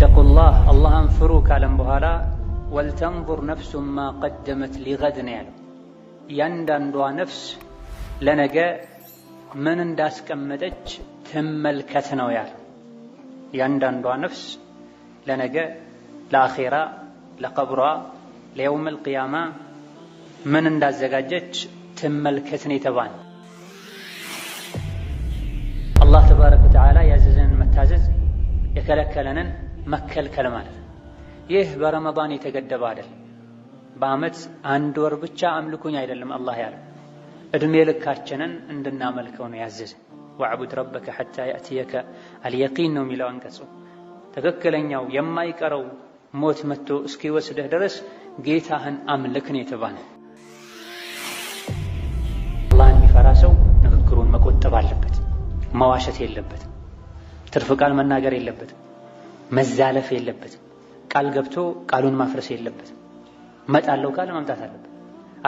ኢተቁላህ አላህን ፍሩ ካለም በኋላ ወልተንዙር ነፍሱ ማ ቀደመት ሊገድ ነው ያለው። ያንዳንዷ ነፍስ ለነገ ምን እንዳስቀመጠች ትመልከት ነው ያለው። ያንዳንዷ ነፍስ ለነገ ለአኼራ፣ ለቀብሯ፣ ለየውመል ቂያማ ምን እንዳዘጋጀች ትመልከት ነው የተባለ። አላህ ተባረከ ወተዓላ ያዘዘንን መታዘዝ የከለከለንን መከልከል ማለት ነው። ይህ በረመዳን የተገደበ አይደለም። በዓመት አንድ ወር ብቻ አምልኩኝ አይደለም አላህ ያለው። እድሜ ልካችንን እንድናመልከው ነው ያዘዘን። ወዕቡድ ረበከ ሐታ ያእትየከ አልየቂን ነው የሚለው አንቀጹ። ትክክለኛው የማይቀረው ሞት መጥቶ እስኪወስድህ ድረስ ጌታህን አምልክ ነው የተባለ። አላህን የሚፈራ ሰው ንግግሩን መቆጠብ አለበት። መዋሸት የለበትም። ትርፍ ቃል መናገር የለበትም። መዛለፍ የለበትም። ቃል ገብቶ ቃሉን ማፍረስ የለበትም። መጣለው ካለ መምጣት አለበት።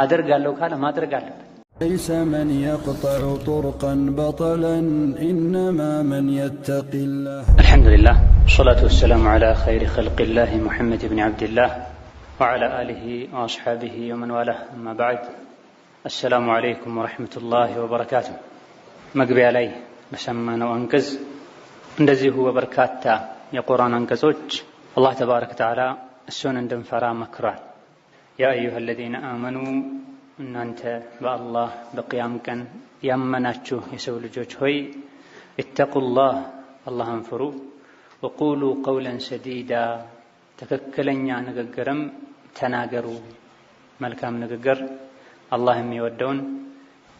አደርጋለሁ ካለ ማድረግ አለበት። ليس من يقطع طرقا بطلا إنما من يتقي الله. الحمد لله والصلاة والسلام على خير خلق الله محمد بن عبد الله وعلى آله وأصحابه ومن والاه. أما بعد، السلام عليكم ورحمة الله وبركاته. مقبي علي بسمنا وأنكز እንደዚሁ በበርካታ የቁርአን አንቀጾች አላህ ተባረከ ወተዓላ እሱን እንድንፈራ መክሯል። ያ አዩሃ አለዚነ አመኑ እናንተ በአላህ በቅያም ቀን ያመናችሁ የሰው ልጆች ሆይ ኢተቁላህ አላህን ፍሩ፣ ወቁሉ ቀውለን ሰዲዳ ትክክለኛ ንግግርም ተናገሩ። መልካም ንግግር አላህ የሚወደውን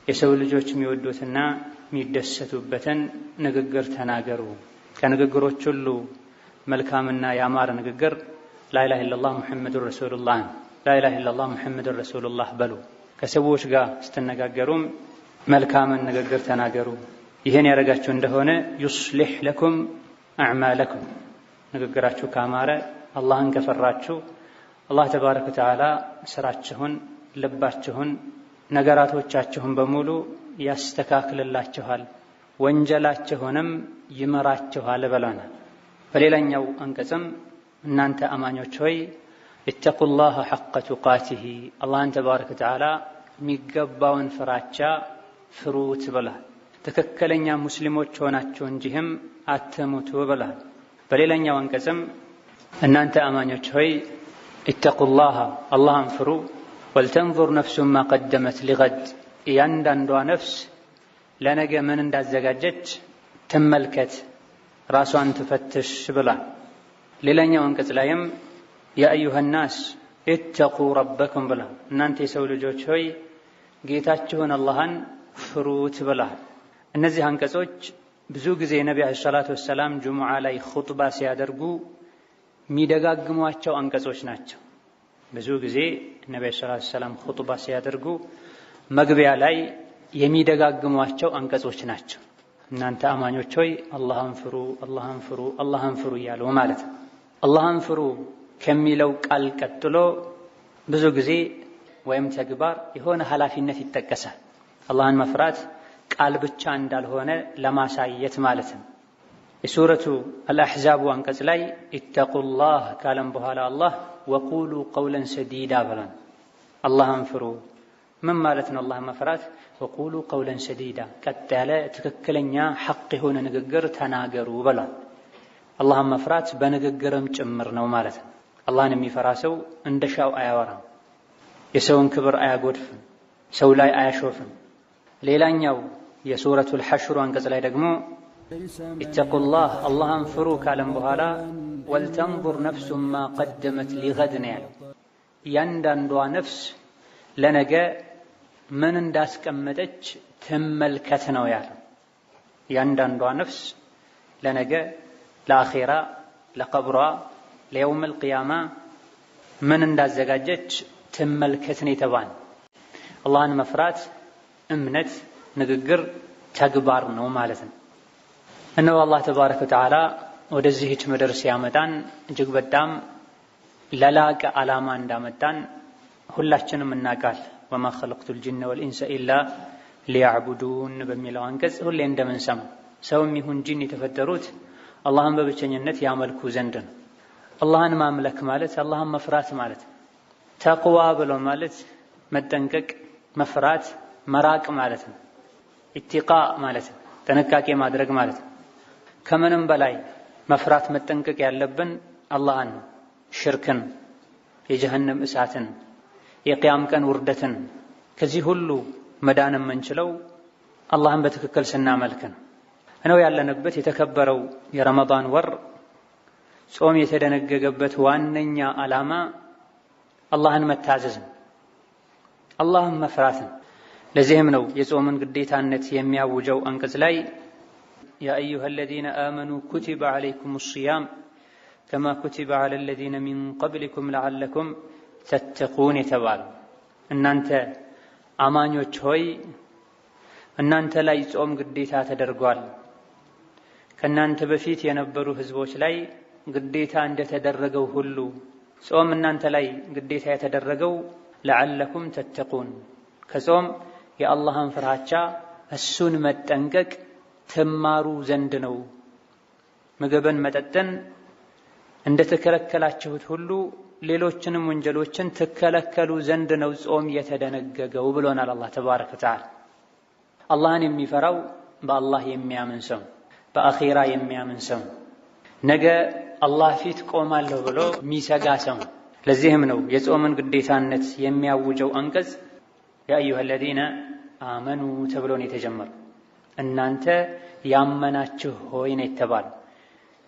የሰው ልጆች የሚወዱትና የሚደሰቱበትን ንግግር ተናገሩ። ከንግግሮች ሁሉ መልካምና ያማረ ንግግር ላኢላሃ ኢለላህ ሙሐመዱር ረሱሉላህ፣ ላኢላሃ ኢለላህ ሙሐመዱር ረሱሉላህ በሉ። ከሰዎች ጋር ስትነጋገሩም መልካምን ንግግር ተናገሩ። ይህን ያደረጋችሁ እንደሆነ ዩስሊሕ ለኩም አዕማለኩም፣ ንግግራችሁ ካማረ አላህን ከፈራችሁ አላህ ተባረከ ወተዓላ ስራችሁን፣ ልባችሁን፣ ነገራቶቻችሁን በሙሉ ያስተካክልላችኋል፣ ወንጀላችሁንም ይመራችኋል ብለናል። በሌላኛው አንቀጽም እናንተ አማኞች ሆይ ኢተቁላህ ሐቀ ቱቃቲሂ አላህን ተባረከ ወተዓላ የሚገባውን ፍራቻ ፍሩት ብሏል። ትክክለኛ ሙስሊሞች ሆናችሁ እንጂህም አትሙቱ ብሏል። በሌላኛው አንቀጽም እናንተ አማኞች ሆይ ኢተቁላህ አላህን ፍሩ፣ ወልተንዙር ነፍሱ ማ ቀደመት ሊገድ እያንዳንዷ ነፍስ ለነገ ምን እንዳዘጋጀች ትመልከት፣ ራሷን ትፈትሽ ብሏል። ሌላኛው አንቀጽ ላይም ያ አዩሃ ናስ ኢተቁ ረበኩም ብሏል። እናንተ የሰው ልጆች ሆይ ጌታችሁን አላህን ፍሩት ብሏል። እነዚህ አንቀጾች ብዙ ጊዜ ነቢ ዓለይሂ ሰላቱ ወሰላም ጁሙዓ ላይ ኹጥባ ሲያደርጉ የሚደጋግሟቸው አንቀጾች ናቸው። ብዙ ጊዜ ነቢ ዓለይሂ ሰላቱ ወሰላም ኹጥባ ሲያደርጉ መግቢያ ላይ የሚደጋግሟቸው አንቀጾች ናቸው። እናንተ አማኞች ሆይ አላህን ፍሩ፣ አላህን ፍሩ፣ አላህን ፍሩ እያሉ ማለት ነው። አላህን ፍሩ ከሚለው ቃል ቀጥሎ ብዙ ጊዜ ወይም ተግባር የሆነ ኃላፊነት ይጠቀሳል። አላህን መፍራት ቃል ብቻ እንዳልሆነ ለማሳየት ማለት ነው። የሱረቱ አልአሕዛብ አንቀጽ ላይ ኢተቁላህ ካለም በኋላ አላህ ወቁሉ ቀውለን ሰዲዳ ብሏል። አላህን ፍሩ ምን ማለት ነው? አላህን መፍራት ወቁሉ ቀውለን ሰዲዳ ቀጥ ያለ ትክክለኛ ሐቅ የሆነ ንግግር ተናገሩ ብሏል። አላህን መፍራት በንግግርም ጭምር ነው ማለት ነው። አላህን የሚፈራ ሰው እንደ ሻው አያወራም፣ የሰውን ክብር አያጎድፍም፣ ሰው ላይ አያሾፍም። ሌላኛው የሱረቱል ሐሽር አንቀጽ ላይ ደግሞ ኢተቁላህ አላህን ፍሩ ካለም በኋላ ወልተንዙር ነፍሱ ማ ቀደመት ሊገድ ነው ያለው። ያንዳንዷ ነፍስ ለነገ ምን እንዳስቀመጠች ትመልከት ነው ያለው። ያንዳንዷ ነፍስ ለነገ፣ ለአኼራ፣ ለቀብሯ፣ ለየውመል ቂያማ ምን እንዳዘጋጀች ትመልከት ነው የተባለ። አላህን መፍራት እምነት፣ ንግግር፣ ተግባር ነው ማለት ነው። እነሆ አላህ ተባረከ ወተዓላ ወደዚህች ምድር ሲያመጣን እጅግ በጣም ለላቀ ዓላማ እንዳመጣን ሁላችንም እናውቃለን። ወማ ኸለቅቱል ጂነ ወልኢንሰ ኢላ ሊያዕቡዱን በሚለው አንቀጽ ሁሌ እንደምንሰማው ሰውም ይሁን ጂን የተፈጠሩት አላህን በብቸኝነት ያመልኩ ዘንድ ነው። አላህን ማምለክ ማለት አላህን መፍራት ማለት። ተቅዋ ብሎ ማለት መጠንቀቅ፣ መፍራት፣ መራቅ ማለት ነው። ኢትቃ ማለት ነው፣ ጥንቃቄ ማድረግ ማለት ነው። ከምንም በላይ መፍራት መጠንቀቅ ያለብን አላህን፣ ሽርክን፣ የጀሃነም እሳትን፣ የቂያም ቀን ውርደትን። ከዚህ ሁሉ መዳን የምንችለው አላህን በትክክል ስናመልክ ነው። ያለንበት የተከበረው የረመዳን ወር ጾም የተደነገገበት ዋነኛ ዓላማ አላህን መታዘዝ ነው፣ አላህን መፍራት ነው። ለዚህም ነው የጾምን ግዴታነት የሚያውጀው አንቀጽ ላይ ያ አዩሃ አለዚነ አመኑ ኩቲበ ዐለይኩሙ ሲያም ከማ ኩቲበ ዐለ አለዚነ ሚን ቀብሊኩም ለዐለኩም ተተቁን የተባሉ እናንተ አማኞች ሆይ እናንተ ላይ ጾም ግዴታ ተደርጓል፣ ከእናንተ በፊት የነበሩ ህዝቦች ላይ ግዴታ እንደተደረገው ሁሉ ጾም እናንተ ላይ ግዴታ የተደረገው ለዐለኩም ተተቁን ከጾም የአላህን ፍርሃቻ እሱን መጠንቀቅ ትማሩ ዘንድ ነው። ምግብን መጠጥን እንደተከለከላችሁት ሁሉ ሌሎችንም ወንጀሎችን ትከለከሉ ዘንድ ነው ጾም የተደነገገው ብሎናል አላህ ተባረከ ወተዓላ። አላህን የሚፈራው በአላህ የሚያምን ሰው፣ በአኺራ የሚያምን ሰው፣ ነገ አላህ ፊት ቆማለሁ ብሎ የሚሰጋ ሰው። ለዚህም ነው የጾምን ግዴታነት የሚያውጀው አንቀጽ ያ አዩሃ አለዚነ አመኑ ተብሎ ነው የተጀመረው። እናንተ ያመናችሁ ሆይ ነው የተባለው።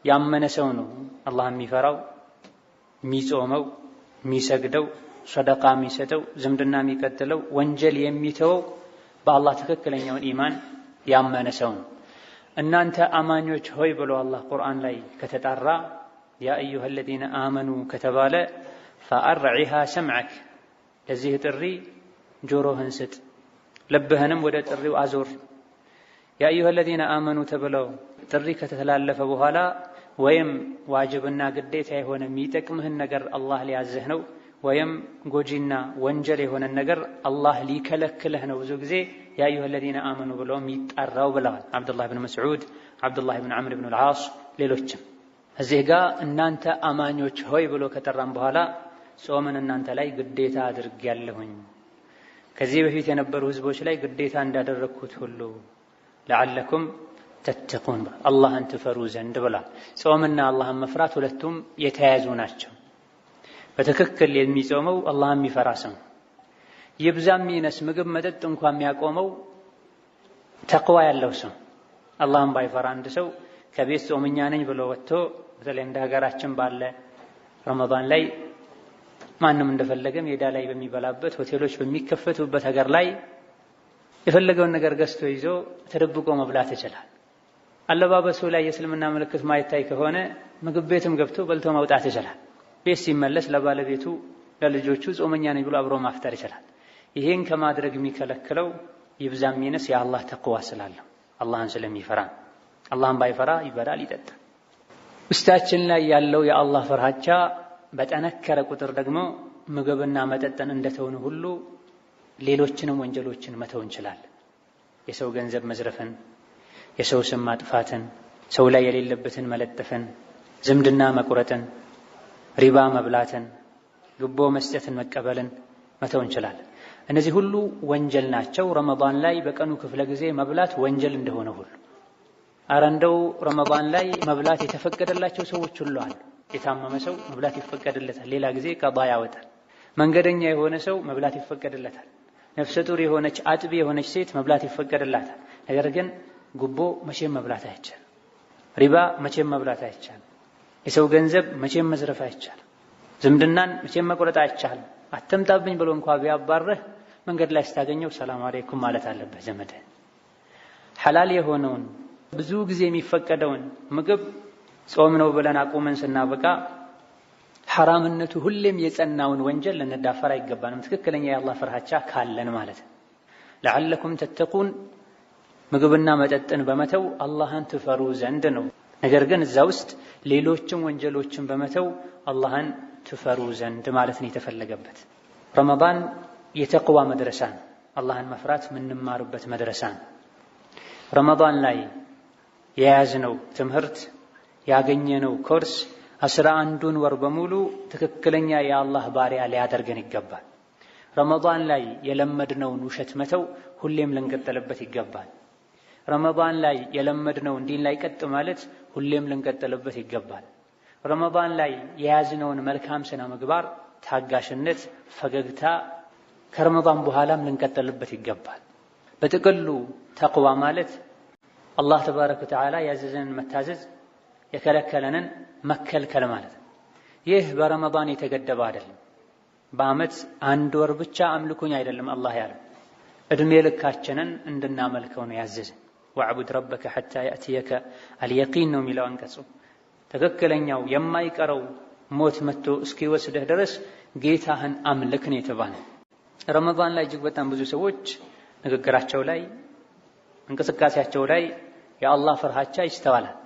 ያመነ ሰው ነው አላህ የሚፈራው፣ የሚጾመው፣ የሚሰግደው፣ ሰደቃ የሚሰጠው፣ ዝምድና የሚቀጥለው፣ ወንጀል የሚተወው በአላህ ትክክለኛውን ኢማን ያመነ ሰው ነው። እናንተ አማኞች ሆይ ብሎ አላህ ቁርአን ላይ ከተጣራ ያ አዩሃ አለዚነ አመኑ ከተባለ ፈአርዒሃ ሰምዐክ ለዚህ ጥሪ ጆሮህን ስጥ፣ ልብህንም ወደ ጥሪው አዞር። ያ አዩሃ አለዚነ አመኑ ተብለው ጥሪ ከተተላለፈ በኋላ ወይም ዋጅብና ግዴታ የሆነ የሚጠቅምህን ነገር አላህ ሊያዝህ ነው፣ ወይም ጎጂና ወንጀል የሆነ ነገር አላህ ሊከለክልህ ነው። ብዙ ጊዜ ያ አዩሃ አለዚነ አመኑ ብሎ የሚጠራው ብለዋል አብዱላህ ብን መስዑድ፣ አብዱላህ ብን ዐምር ብን አልዓስ፣ ሌሎችም። እዚህ ጋር እናንተ አማኞች ሆይ ብሎ ከጠራም በኋላ ጾምን እናንተ ላይ ግዴታ አድርጌያለሁኝ ከዚህ በፊት የነበሩ ህዝቦች ላይ ግዴታ እንዳደረግኩት ሁሉ ለዐለኩም ተተቁን አላህን ትፈሩ ዘንድ ብሏል። ጾምና አላህን መፍራት ሁለቱም የተያያዙ ናቸው። በትክክል የሚጾመው አላህን የሚፈራ ሰው፣ ይብዛም ይነስ ምግብ መጠጥ እንኳን የሚያቆመው ተቅዋ ያለው ሰው። አላህን ባይፈራ አንድ ሰው ከቤት ጾመኛ ነኝ ብሎ ወጥቶ በተለይ እንደ ሀገራችን ባለ ረመዳን ላይ ማንም እንደፈለገ ሜዳ ላይ በሚበላበት ሆቴሎች በሚከፈቱበት ሀገር ላይ የፈለገውን ነገር ገዝቶ ይዞ ተደብቆ መብላት ይችላል። አለባበሱ ላይ የእስልምና ምልክት ማይታይ ከሆነ ምግብ ቤትም ገብቶ በልቶ መውጣት ይችላል። ቤት ሲመለስ ለባለቤቱ ለልጆቹ ጾመኛ ነኝ ብሎ አብሮ ማፍጠር ይችላል። ይሄን ከማድረግ የሚከለክለው ይብዛም ይነስ የአላህ ተቅዋ ስላለው አላህን ስለሚፈራ። አላህን ባይፈራ ይበላል ይጠጣል። ውስጣችን ላይ ያለው የአላህ ፍርሃቻ በጠነከረ ቁጥር ደግሞ ምግብና መጠጥን እንደተውን ሁሉ ሌሎችንም ወንጀሎችን መተው እንችላለን። የሰው ገንዘብ መዝረፍን፣ የሰው ስም ማጥፋትን፣ ሰው ላይ የሌለበትን መለጠፍን፣ ዝምድና መቁረጥን፣ ሪባ መብላትን፣ ግቦ መስጠትን መቀበልን መተው እንችላለን። እነዚህ ሁሉ ወንጀል ናቸው። ረመዳን ላይ በቀኑ ክፍለ ጊዜ መብላት ወንጀል እንደሆነ ሁሉ ኧረ እንደው ረመዳን ላይ መብላት የተፈቀደላቸው ሰዎች ሁሉ አሉ። የታመመ ሰው መብላት ይፈቀድለታል፣ ሌላ ጊዜ ቀዷ ያወጣል። መንገደኛ የሆነ ሰው መብላት ይፈቀድለታል። ነፍሰ ጡር የሆነች አጥቢ የሆነች ሴት መብላት ይፈቀድላታል። ነገር ግን ጉቦ መቼም መብላት አይቻልም። ሪባ መቼም መብላት አይቻልም። የሰው ገንዘብ መቼም መዝረፍ አይቻልም። ዝምድናን መቼም መቁረጥ አይቻልም። አትምጣብኝ ብሎ እንኳ ቢያባርህ መንገድ ላይ ስታገኘው ሰላም አለይኩም ማለት አለበት ዘመድ። ሐላል የሆነውን ብዙ ጊዜ የሚፈቀደውን ምግብ ጾም ነው ብለን አቁመን ስናበቃ ሐራምነቱ ሁሌም የጸናውን ወንጀል ልንዳፈር አይገባንም። ትክክለኛ የአላህ ፍርሃቻ ካለን ማለት ነው። ለዐለኩም ተተቁን ምግብና መጠጥን በመተው አላህን ትፈሩ ዘንድ ነው። ነገር ግን እዛ ውስጥ ሌሎችም ወንጀሎችን በመተው አላህን ትፈሩ ዘንድ ማለት ነው የተፈለገበት። ረመዳን የተቅዋ መድረሳ ነው። አላህን መፍራት የምንማርበት መድረሳ ነው። ረመዳን ላይ የያዝነው ትምህርት ያገኘነው ኮርስ 11ዱን ወር በሙሉ ትክክለኛ የአላህ ባሪያ ሊያደርገን ይገባል። ረመዳን ላይ የለመድነውን ውሸት መተው ሁሌም ልንቀጥልበት ይገባል። ረመዳን ላይ የለመድነውን ዲን ላይ ቀጥ ማለት ሁሌም ልንቀጥልበት ይገባል። ረመዳን ላይ የያዝነውን መልካም ስነ ምግባር፣ ታጋሽነት፣ ፈገግታ ከረመዳን በኋላም ልንቀጥልበት ይገባል። በጥቅሉ ተቅዋ ማለት አላህ ተባረከ ወተዓላ ያዘዘንን መታዘዝ፣ የከለከለንን መከልከል ማለት ነው። ይህ በረመዳን የተገደበ አይደለም። በዓመት 1 ወር ብቻ አምልኩኝ አይደለም አላህ ያለው፣ እድሜ ልካችንን እንድናመልከው ነው ያዘዘን። ወዕቡድ ረበከ ሐታ ያእትየከ አልየቂን ነው የሚለው አንቀጹ። ትክክለኛው የማይቀረው ሞት መጥቶ እስኪወስድህ ድረስ ጌታህን አምልክ ነው የተባለ። ረመዳን ላይ እጅግ በጣም ብዙ ሰዎች ንግግራቸው ላይ፣ እንቅስቃሴያቸው ላይ የአላህ ፍርሃቻ ይስተዋላል።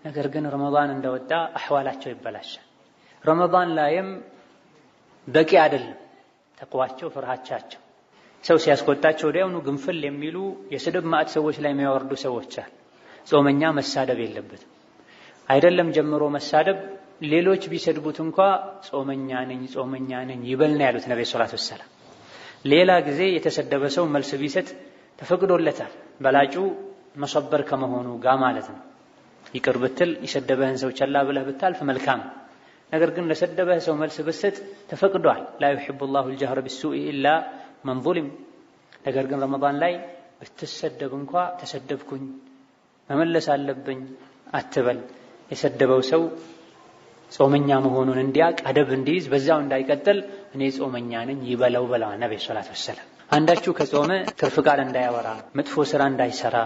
ነገር ግን ረመዳን እንደወጣ አህዋላቸው ይበላሻል። ረመዳን ላይም በቂ አይደለም ተቅዋቸው፣ ፍርሃቻቸው። ሰው ሲያስቆጣቸው ወዲያውኑ ግንፍል የሚሉ የስድብ ማዕት ሰዎች ላይ የሚያወርዱ ሰዎች አሉ። ጾመኛ መሳደብ የለበትም። አይደለም ጀምሮ መሳደብ፣ ሌሎች ቢሰድቡት እንኳ ጾመኛ ነኝ ይበል ነው ያሉት ነብዩ ሰለላሁ ዐለይሂ ወሰለም። ሌላ ጊዜ የተሰደበ ሰው መልስ ቢሰጥ ተፈቅዶለታል። በላጩ መሰበር ከመሆኑ ጋር ማለት ነው። ይቅር ብትል የሰደበህን ሰው ቸላ ብለህ ብታልፍ መልካም። ነገር ግን ለሰደበህ ሰው መልስ ብትሰጥ ተፈቅዷል። ላ ዩሂቡ ላሁ አልጀህረ ቢሱኢ ኢላ መን ዙሊም። ነገር ግን ረመዳን ላይ ብትሰደብ እንኳ ተሰደብኩኝ መመለስ አለብኝ አትበል። የሰደበው ሰው ጾመኛ መሆኑን እንዲያቅ አደብ እንዲይዝ በዛው እንዳይቀጥል እኔ ጾመኛ ነኝ ይበለው ብለዋል ነብዩ ሰለላሁ ዐለይሂ ወሰለም። አንዳችሁ ከጾመ ትርፍ ቃል እንዳያወራ፣ መጥፎ ስራ እንዳይሰራ፣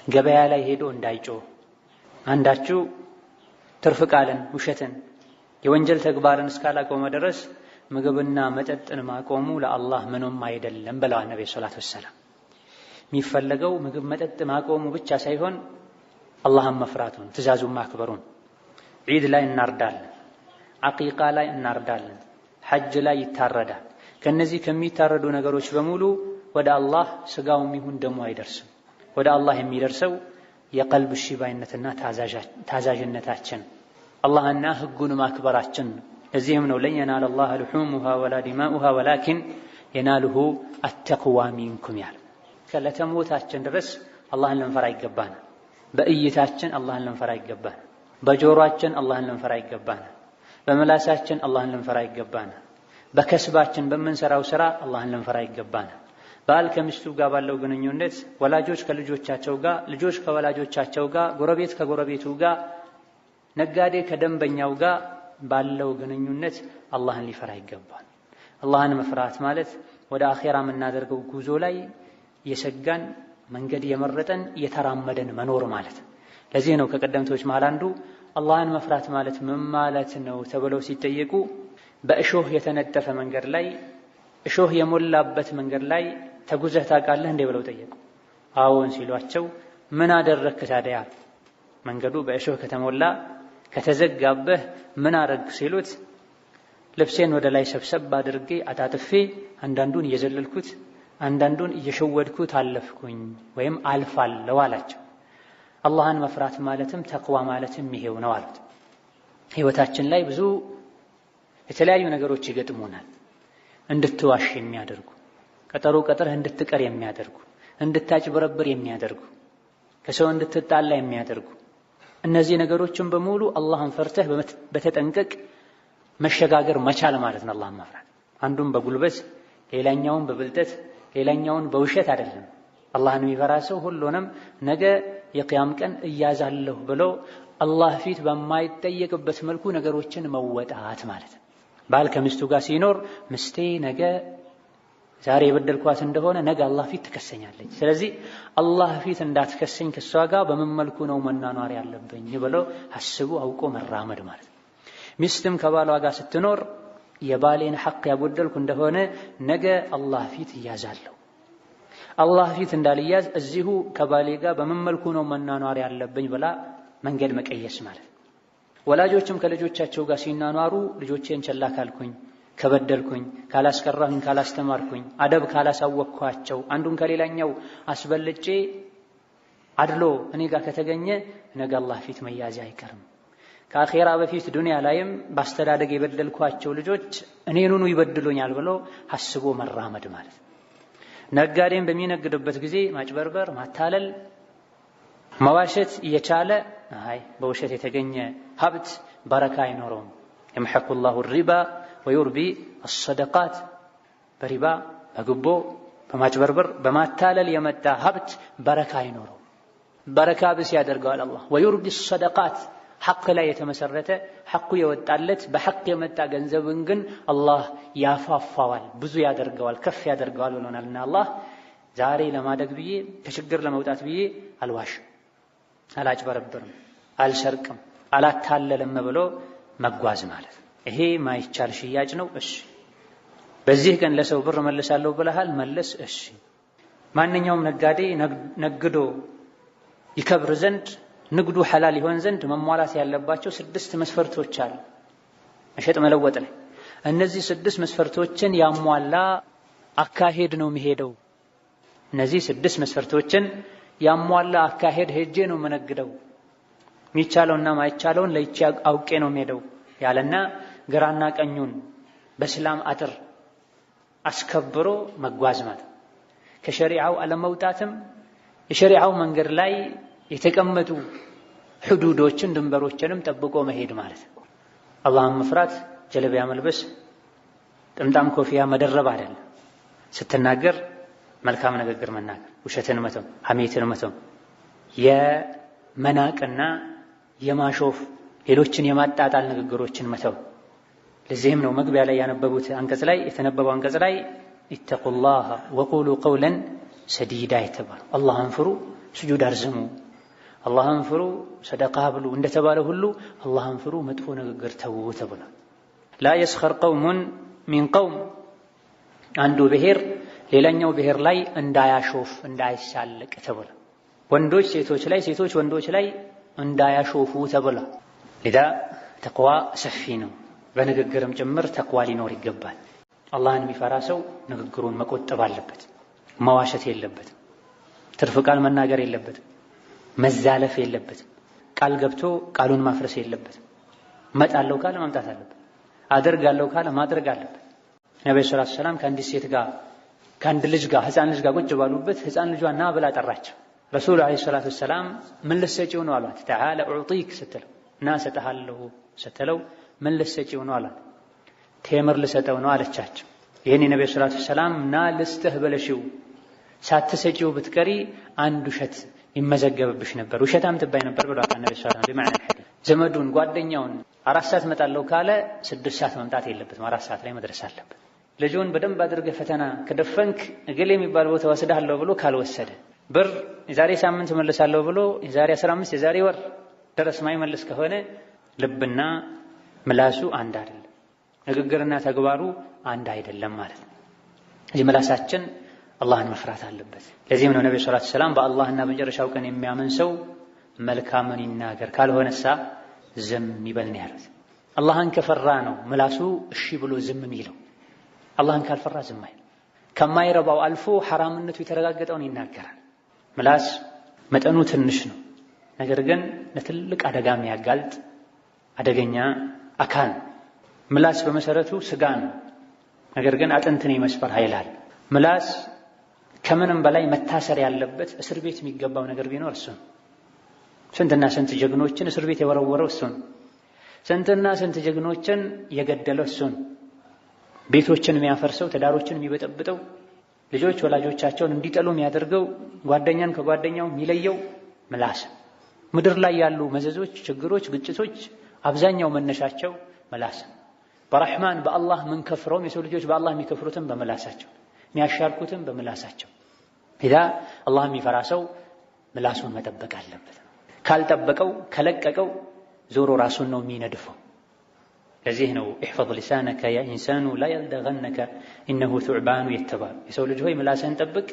ገበያ ላይ ሄዶ እንዳይጮህ፣ አንዳችሁ ትርፍ ቃልን፣ ውሸትን፣ የወንጀል ተግባርን እስካላቆመ ድረስ ምግብና መጠጥን ማቆሙ ለአላህ ምንም አይደለም ብለዋል ነብዩ ሰለላሁ ዐለይሂ ወሰለም። የሚፈለገው ምግብ መጠጥ ማቆሙ ብቻ ሳይሆን አላህን መፍራቱን፣ ትእዛዙን ማክበሩን። ዒድ ላይ እናርዳለን፣ አቂቃ ላይ እናርዳለን፣ ሐጅ ላይ ይታረዳል። ከነዚህ ከሚታረዱ ነገሮች በሙሉ ወደ አላህ ስጋውም ይሁን ደሙ አይደርስም። ወደ አላህ የሚደርሰው የቀልብ ሽባይነትና ታዛዥነታችን፣ አላህና ህጉን ማክበራችን። ለዚህም ነው ለን የናለ አላህ ልሑሙሃ ወላ ዲማኡሃ ወላኪን የናልሁ አተቅዋ ሚንኩም ያለ። ከለተሞታችን ድረስ አላህን ልንፈራ ይገባናል። በእይታችን አላህን ልንፈራ ይገባናል። በጆሮአችን አላህን ልንፈራ ይገባናል። በምላሳችን አላህን ልንፈራ ይገባናል። በከስባችን በምንሰራው ስራ አላህን ልንፈራ ይገባናል። ባል ከሚስቱ ጋር ባለው ግንኙነት፣ ወላጆች ከልጆቻቸው ጋር፣ ልጆች ከወላጆቻቸው ጋር፣ ጎረቤት ከጎረቤቱ ጋር፣ ነጋዴ ከደንበኛው ጋር ባለው ግንኙነት አላህን ሊፈራ ይገባል። አላህን መፍራት ማለት ወደ አኼራ የምናደርገው ጉዞ ላይ የሰጋን መንገድ የመረጠን የተራመደን መኖር ማለት። ለዚህ ነው ከቀደምቶች መሃል አንዱ አላህን መፍራት ማለት ምን ማለት ነው ተብለው ሲጠየቁ በእሾህ የተነጠፈ መንገድ ላይ፣ እሾህ የሞላበት መንገድ ላይ ተጉዘህ ታውቃለህ እንዴ ብለው ጠየቁ። አዎን ሲሏቸው ምን አደረግክ ታዲያ? መንገዱ በእሾህ ከተሞላ ከተዘጋበህ ምን አረግ ሲሉት ልብሴን ወደ ላይ ሰብሰብ አድርጌ አጣጥፌ አንዳንዱን እየዘለልኩት አንዳንዱን እየሸወድኩት አለፍኩኝ ወይም አልፋለሁ አላቸው። አላህን መፍራት ማለትም ተቅዋ ማለትም ይሄው ነው አሉት። ህይወታችን ላይ ብዙ የተለያዩ ነገሮች ይገጥሙናል። እንድትዋሽ የሚያደርጉ፣ ቀጠሮ ቀጥረህ እንድትቀር የሚያደርጉ፣ እንድታጭበረብር የሚያደርጉ፣ ከሰው እንድትጣላ የሚያደርጉ፣ እነዚህ ነገሮችን በሙሉ አላህን ፈርተህ በተጠንቀቅ መሸጋገር መቻል ማለት ነው አላህን መፍራት። አንዱን በጉልበት ሌላኛውን በብልጠት ሌላኛውን በውሸት አይደለም። አላህን የሚፈራ ሰው ሁሉንም ነገ የቂያም ቀን እያዛለሁ ብሎ አላህ ፊት በማይጠየቅበት መልኩ ነገሮችን መወጣት ማለት ነው። ባል ከሚስቱ ጋር ሲኖር ምስቴ ነገ ዛሬ የበደልኳት እንደሆነ ነገ አላህ ፊት ትከሰኛለች፣ ስለዚህ አላህ ፊት እንዳትከሰኝ ከሷ ጋር በምን መልኩ ነው መናኗር ያለብኝ ብሎ አስቡ አውቆ መራመድ ማለት ነው። ሚስትም ከባሏ ጋር ስትኖር የባሌን ሐቅ ያጎደልኩ እንደሆነ ነገ አላህ ፊት እያዛለሁ፣ አላህ ፊት እንዳልያዝ እዚሁ ከባሌ ጋር በምን መልኩ ነው መናኗር ያለብኝ ብላ መንገድ መቀየስ ማለት ነው። ወላጆችም ከልጆቻቸው ጋር ሲናኗሩ ልጆቼን ቸላ ካልኩኝ፣ ከበደልኩኝ፣ ካላስቀራሁኝ፣ ካላስተማርኩኝ፣ አደብ ካላሳወቅኳቸው፣ አንዱን ከሌላኛው አስበልጬ አድሎ እኔ ጋር ከተገኘ ነገ አላህ ፊት መያዝ አይቀርም። ከአኺራ በፊት ዱንያ ላይም ባስተዳደግ የበደልኳቸው ልጆች እኔኑኑ ይበድሉኛል ብሎ ሐስቦ መራመድ ማለት። ነጋዴም በሚነግድበት ጊዜ ማጭበርበር፣ ማታለል፣ መዋሸት እየቻለ በውሸት የተገኘ ሀብት በረካ አይኖረውም። የምሐቁ ላሁ ሪባ ወዩርቢ አሰደቃት። በሪባ በግቦ በማጭበርበር በማታለል የመጣ ሀብት በረካ አይኖረው፣ በረካ ብስ ያደርገዋል አላህ። ወዩርቢ ሰደቃት፣ ሐቅ ላይ የተመሰረተ ሐቁ የወጣለት በሐቅ የመጣ ገንዘብን ግን አላህ ያፋፋዋል፣ ብዙ ያደርገዋል፣ ከፍ ያደርገዋል ብሎናልና አላህ ዛሬ ለማደግ ብዬ ከችግር ለመውጣት ብዬ አልዋሽም፣ አላጭበረብርም፣ አልሰርቅም፣ አላታለልም ብሎ መጓዝ ማለት ይሄ ማይቻል ሽያጭ ነው። እሺ በዚህ ቀን ለሰው ብር መልሳለሁ ብለሃል፣ መልስ። እሺ ማንኛውም ነጋዴ ነግዶ ይከብር ዘንድ ንግዱ ሐላል ይሆን ዘንድ መሟላት ያለባቸው 6 መስፈርቶች አሉ መሸጥ መለወጥ ላይ። እነዚህ 6 መስፈርቶችን ያሟላ አካሄድ ነው የሚሄደው። እነዚህ 6 መስፈርቶችን ያሟላ አካሄድ ሄጄ ነው መነግደው፣ የሚቻለውና ማይቻለውን ለይቼ አውቄ ነው የሚሄደው ያለና ግራና ቀኙን በእስላም አጥር አስከብሮ መጓዝ ማለት ከሸሪዓው አለመውጣትም የሸሪዓው መንገድ ላይ የተቀመጡ ሕዱዶችን ድንበሮችንም ጠብቆ መሄድ ማለት ነው። አላህን መፍራት ጀለቢያ መልበስ፣ ጥምጣም ኮፊያ መደረብ አይደለም። ስትናገር መልካም ንግግር መናገር፣ ውሸትን መተው፣ ሐሜትን መተው፣ የመናቅና የማሾፍ ሌሎችን የማጣጣል ንግግሮችን መተው። ለዚህም ነው መግቢያ ላይ ያነበቡት አንቀጽ ላይ የተነበበው አንቀጽ ላይ ኢተቁላህ ወቁሉ ቀውለን ሰዲዳ የተባለው አላህን ፍሩ፣ ስጁድ አርዝሙ፣ አላህን ፍሩ፣ ሰደቃ ብሉ እንደተባለ ሁሉ አላህን ፍሩ፣ መጥፎ ንግግር ተው ተብሏል። ላ የስኸር ቀውሙን ሚን ቀውም፣ አንዱ ብሔር ሌላኛው ብሔር ላይ እንዳያሾፍ እንዳይሳለቅ ተብሏል። ወንዶች ሴቶች ላይ፣ ሴቶች ወንዶች ላይ እንዳያሾፉ ተብሏል። ሊዳ ተቅዋ ሰፊ ነው። በንግግርም ጭምር ተቅዋ ሊኖር ይገባል። አላህን የሚፈራ ሰው ንግግሩን መቆጠብ አለበት። መዋሸት የለበትም። ትርፍ ቃል መናገር የለበትም። መዛለፍ የለበትም። ቃል ገብቶ ቃሉን ማፍረስ የለበትም። መጣለው ካለ መምጣት አለበት። አደርጋለሁ ካለ ማድረግ አለበት። ነብዩ ሰለላሁ ዐለይሂ ወሰለም ከአንዲት ሴት ጋር ከአንድ ልጅ ጋር ሕፃን ልጅ ጋር ቁጭ ባሉበት ሕፃን ልጇ ና ብላ ጠራቸው። ረሱሉ ዐለይሂ ሰላቱ ወሰላም ምን ልትሰጪው ነው አሏት። ተዓላ ኡዕጢክ ስትለው ና እሰጥሃለሁ ስትለው ምን ልትሰጪው ነው አሏት። ቴምር ልሰጠው ነው አለቻቸው። ይህን ነብዩ ሰለላሁ ዐለይሂ ወሰለም ና ልስጥህ ብለሽው ሳትሰጪው ብትቀሪ አንድ ውሸት ይመዘገብብሽ ነበር፣ ውሸታም ትባይ ነበር ብሏል ነብዩ ሰለላሁ ዐለይሂ ወሰለም። ዘመዱን ጓደኛውን 4 ሰዓት መጣለሁ ካለ 6 ሰዓት መምጣት የለበትም፣ 4 ሰዓት ላይ መድረስ አለበት። ልጁን በደንብ አድርገህ ፈተና ከደፈንክ እገሌ የሚባል ቦታ ወስደሃለሁ ብሎ ካልወሰደ፣ ብር የዛሬ ሳምንት መልሳለሁ ብሎ የዛሬ 15 የዛሬ ወር ድረስ ማይመልስ ከሆነ ልብና ምላሱ አንድ አይደለም፣ ንግግርና ተግባሩ አንድ አይደለም ማለት ነው። እዚህ ምላሳችን አላህን መፍራት አለበት። ለዚህም ነው ነብዩ ሰለላሁ ዐለይሂ ወሰለም በአላህና በመጨረሻው ቀን የሚያምን ሰው መልካምን ይናገር ካልሆነሳ ዝም ይበል ነው ያሉት። አላህን ከፈራ ነው ምላሱ እሺ ብሎ ዝም የሚለው። አላህን ካልፈራ ዝም አይል። ከማይረባው አልፎ ሐራምነቱ የተረጋገጠውን ይናገራል። ምላስ መጠኑ ትንሽ ነው፣ ነገር ግን ለትልቅ አደጋ የሚያጋልጥ አደገኛ አካል። ምላስ በመሰረቱ ስጋ ነው፣ ነገር ግን አጥንትን የመስበር ኃይል አለ። ምላስ ከምንም በላይ መታሰር ያለበት እስር ቤት የሚገባው ነገር ቢኖር እሱ ነው። ስንትና ስንት ጀግኖችን እስር ቤት የወረወረው እሱ ነው። ስንትና ስንት ጀግኖችን የገደለው እሱ ነው። ቤቶችን የሚያፈርሰው፣ ትዳሮችን የሚበጠብጠው፣ ልጆች ወላጆቻቸውን እንዲጠሉ የሚያደርገው፣ ጓደኛን ከጓደኛው የሚለየው ምላስ። ምድር ላይ ያሉ መዘዞች፣ ችግሮች፣ ግጭቶች አብዛኛው መነሻቸው ምላስ። በረሕማን በአላህ ምን ከፍረውም የሰው ልጆች በአላህ የሚከፍሩትም በምላሳቸው፣ የሚያሻርኩትም በምላሳቸው። ኢዛ አላህ የሚፈራ ሰው ምላሱን መጠበቅ አለበት። ካልጠበቀው ከለቀቀው ዞሮ ራሱን ነው የሚነድፈው። ለዚህ ነው ኢሕፈዝ ሊሳነከ ያ ኢንሳኑ ላ የልደገነከ ኢነሁ ቱዕባኑ የተባሉ። የሰው ልጅ ሆይ ምላስህን ጠብቅ፣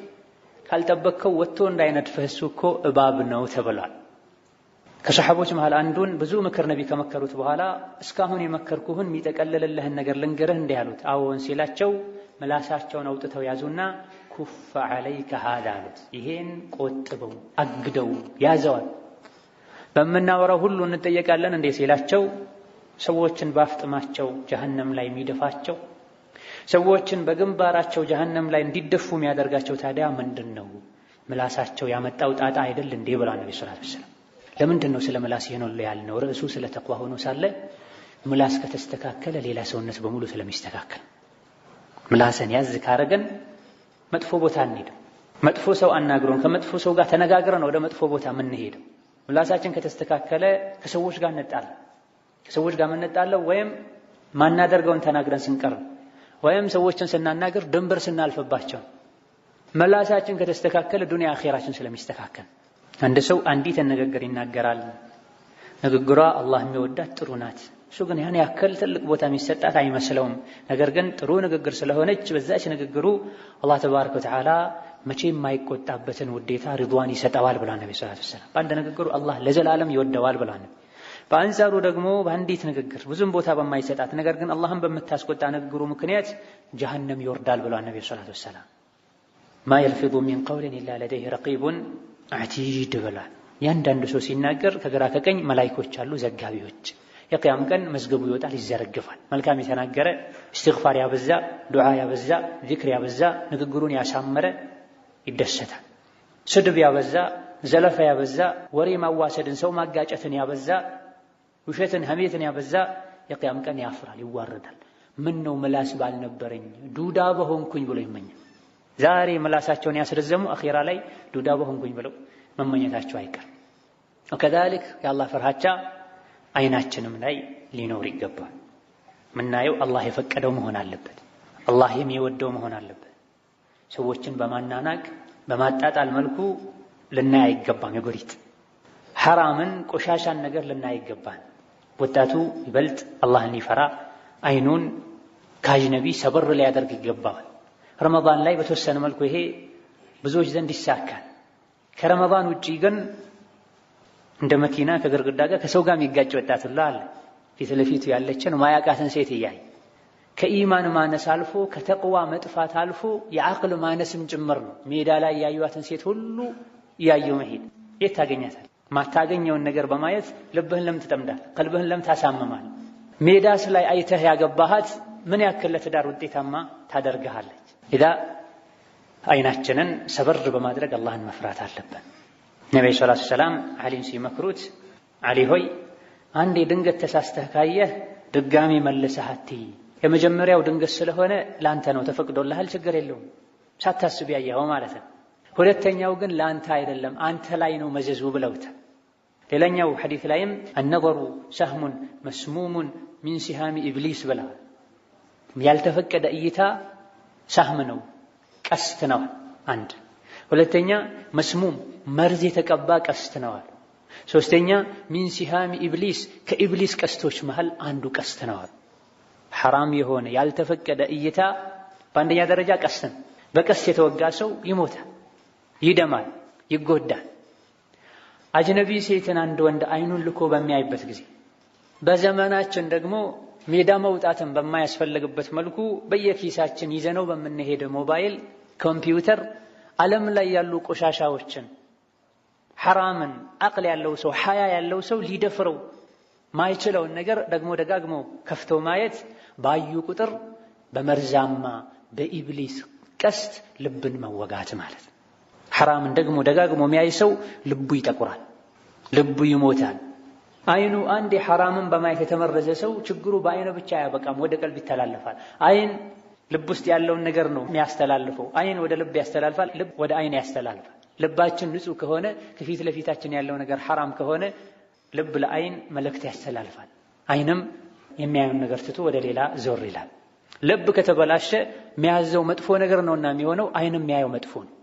ካልጠበቅከው ወጥቶ እንዳይነድፍህ እሱ እኮ እባብ ነው ተብሏል። ከሰሓቦች መሃል አንዱን ብዙ ምክር ነቢ ከመከሩት በኋላ እስካሁን የመከርኩህን የሚጠቀልልልህን ነገር ልንገርህ እንዲህ አሉት። አዎን ሲላቸው ምላሳቸውን አውጥተው ያዙና ኩፈ ዐለይከ ሃዛ አሉት። ይሄን ቆጥበው አግደው ያዘዋል። በመናወራው ሁሉ እንጠየቃለን እንዴ ሲላቸው ሰዎችን ባፍጥማቸው ጀሃነም ላይ የሚደፋቸው ሰዎችን በግንባራቸው ጀሃነም ላይ እንዲደፉ የሚያደርጋቸው ታዲያ ምንድነው? ምላሳቸው ያመጣው ጣጣ አይደል እንዴ ብላ ነብዩ ሰለላሁ ዐለይሂ ወሰለም። ለምንድነው ስለ ምላስ ይሆነው ያልነው? ርዕሱ ስለ ተቅዋ ሆኖ ሳለ ምላስ ከተስተካከለ ሌላ ሰውነት በሙሉ ስለሚስተካከል ምላስን ያዝ ካረገን መጥፎ ቦታ አንሄድም። መጥፎ ሰው አናግሮን ከመጥፎ ሰው ጋር ተነጋግረን ወደ መጥፎ ቦታ የምንሄደው ምላሳችን ከተስተካከለ ከሰዎች ጋር እንጣላለን። ከሰዎች ጋር እንጣላለን ወይም ማናደርገውን ተናግረን ስንቀር ወይም ሰዎችን ስናናገር ድንበር ስናልፈባቸው። ምላሳችን ከተስተካከለ ዱንያ አኺራችን ስለሚስተካከል አንድ ሰው አንዲት ንግግር ይናገራል። ንግግሯ አላህ የሚወዳት ጥሩ ናት። እሱ ግን ያን ያክል ትልቅ ቦታ የሚሰጣት አይመስለውም። ነገር ግን ጥሩ ንግግር ስለሆነች በዛች ንግግሩ አላህ ተባረከ ወተዓላ መቼም የማይቆጣበትን ውዴታ ሪድዋን ይሰጠዋል ብላ ነብዩ ሰለላሁ ዐለይሂ ወሰለም። በአንድ ንግግሩ አላህ ለዘላለም ይወደዋል ብላ ነው። በአንጻሩ ደግሞ በአንዲት ንግግር ብዙም ቦታ በማይሰጣት ነገር ግን አላህን በምታስቆጣ ንግግሩ ምክንያት ጀሃነም ይወርዳል ብላ ነብዩ ሰለላሁ ዐለይሂ ወሰለም። ማ የልፊዙ ሚን ቀውሊን ኢላ ለደይሂ ረቂቡን ዓቲድ ብሏል። ያንዳንዱ ሰው ሲናገር ከግራ ከቀኝ መላእክቶች አሉ ዘጋቢዎች። የቂያም ቀን መዝገቡ ይወጣል ይዘረግፋል። መልካም የተናገረ እስትግፋር ያበዛ ዱዓ ያበዛ ዚክር ያበዛ ንግግሩን ያሳመረ ይደሰታል። ስድብ ያበዛ ዘለፋ ያበዛ ወሬ ማዋሰድን ሰው ማጋጨትን ያበዛ ውሸትን ሐሜትን ያበዛ የቂያም ቀን ያፍራል ይዋረዳል። ምን ነው ምላስ ባልነበረኝ ዱዳ በሆንኩኝ ብሎ ይመኛል። ዛሬ ምላሳቸውን ያስረዘሙ አኺራ ላይ ዱዳ በሆንኩኝ ብለው መመኘታቸው አይቀር። ወከዛሊክ የአላህ ፍርሃቻ አይናችንም ላይ ሊኖር ይገባል። ምናየው አላህ የፈቀደው መሆን አለበት። አላህ የሚወደው መሆን አለበት። ሰዎችን በማናናቅ በማጣጣል መልኩ ልናይ አይገባም። የጎሪጥ ሐራምን ቆሻሻን ነገር ልናይ አይገባም። ወጣቱ ይበልጥ አላህን ሊፈራ አይኑን ከአጅነቢ ሰበር ሊያደርግ ይገባል። ረመዳን ላይ በተወሰነ መልኩ ይሄ ብዙዎች ዘንድ ይሳካል። ከረመዳን ውጪ ግን እንደ መኪና ከግርግዳ ጋር ከሰው ጋር የሚጋጭ ወጣት ሁሉ አለ። ፊት ለፊቱ ያለችን ማያቃትን ሴት እያየ ከኢማን ማነስ አልፎ ከተቅዋ መጥፋት አልፎ የዓቅል ማነስም ጭምር ነው። ሜዳ ላይ ያዩዋትን ሴት ሁሉ እያየው መሄድ የት ታገኛታል? ማታገኘውን ነገር በማየት ልብህን ለምን ትጠምዳለህ? ቀልብህን ለምን ታሳምማለህ? ሜዳስ ላይ አይተህ ያገባሃት ምን ያክል ለትዳር ውጤታማ ታደርግሃለች? ኢዳ አይናችንን ሰበር በማድረግ አላህን መፍራት አለብን። ነብዩ ሰለላሁ ዐለይሂ ወሰለም ዓሊን ሲመክሩት ዓሊ ሆይ አንዴ ድንገት ተሳስተህ ካየህ ድጋሚ መልሰህ አትይ። የመጀመሪያው ድንገት ስለሆነ ላንተ ነው ተፈቅዶልሃል፣ ችግር የለውም ሳታስብ ያየኸው ማለት ነው። ሁለተኛው ግን ላንተ አይደለም አንተ ላይ ነው መዘዙ ብለውታል። ሌላኛው ሐዲስ ላይም النظر سهم مسموم من سهام ኢብሊስ ብለዋል። ያልተፈቀደ እይታ ሳህም ነው ቀስት ነው አንድ። ሁለተኛ መስሙም መርዝ የተቀባ ቀስት ነው። ሶስተኛ ሚን ሲሃሚ ኢብሊስ ከኢብሊስ ቀስቶች መሃል አንዱ ቀስት ነው። ሐራም የሆነ ያልተፈቀደ እይታ በአንደኛ ደረጃ ቀስት ነው። በቀስት የተወጋ ሰው ይሞታል፣ ይደማል፣ ይጎዳል። አጅነቢ ሴትን አንድ ወንድ አይኑን ልኮ በሚያይበት ጊዜ በዘመናችን ደግሞ ሜዳ መውጣትን በማያስፈልግበት መልኩ በየኪሳችን ይዘነው በምንሄድ ሞባይል ኮምፒውተር ዓለም ላይ ያሉ ቆሻሻዎችን ሐራምን አቅል ያለው ሰው ሐያ ያለው ሰው ሊደፍረው ማይችለውን ነገር ደግሞ ደጋግሞ ከፍቶ ማየት ባዩ ቁጥር በመርዛማ በኢብሊስ ቀስት ልብን መወጋት ማለት ነው። ሐራምን ደግሞ ደጋግሞ የሚያይ ሰው ልቡ ይጠቁራል፣ ልቡ ይሞታል። አይኑ አንድ ሐራምን በማየት የተመረዘ ሰው ችግሩ በአይኑ ብቻ አያበቃም፣ ወደ ቀልብ ይተላለፋል። አይን ልብ ውስጥ ያለውን ነገር ነው የሚያስተላልፈው። አይን ወደ ልብ ያስተላልፋል፣ ልብ ወደ አይን ያስተላልፋል። ልባችን ንጹህ ከሆነ ከፊት ለፊታችን ያለው ነገር ሐራም ከሆነ ልብ ለአይን መልእክት ያስተላልፋል። አይንም የሚያየውን ነገር ትቶ ወደ ሌላ ዞር ይላል። ልብ ከተበላሸ የሚያዘው መጥፎ ነገር ነውና የሚሆነው አይንም የሚያየው መጥፎ ነው።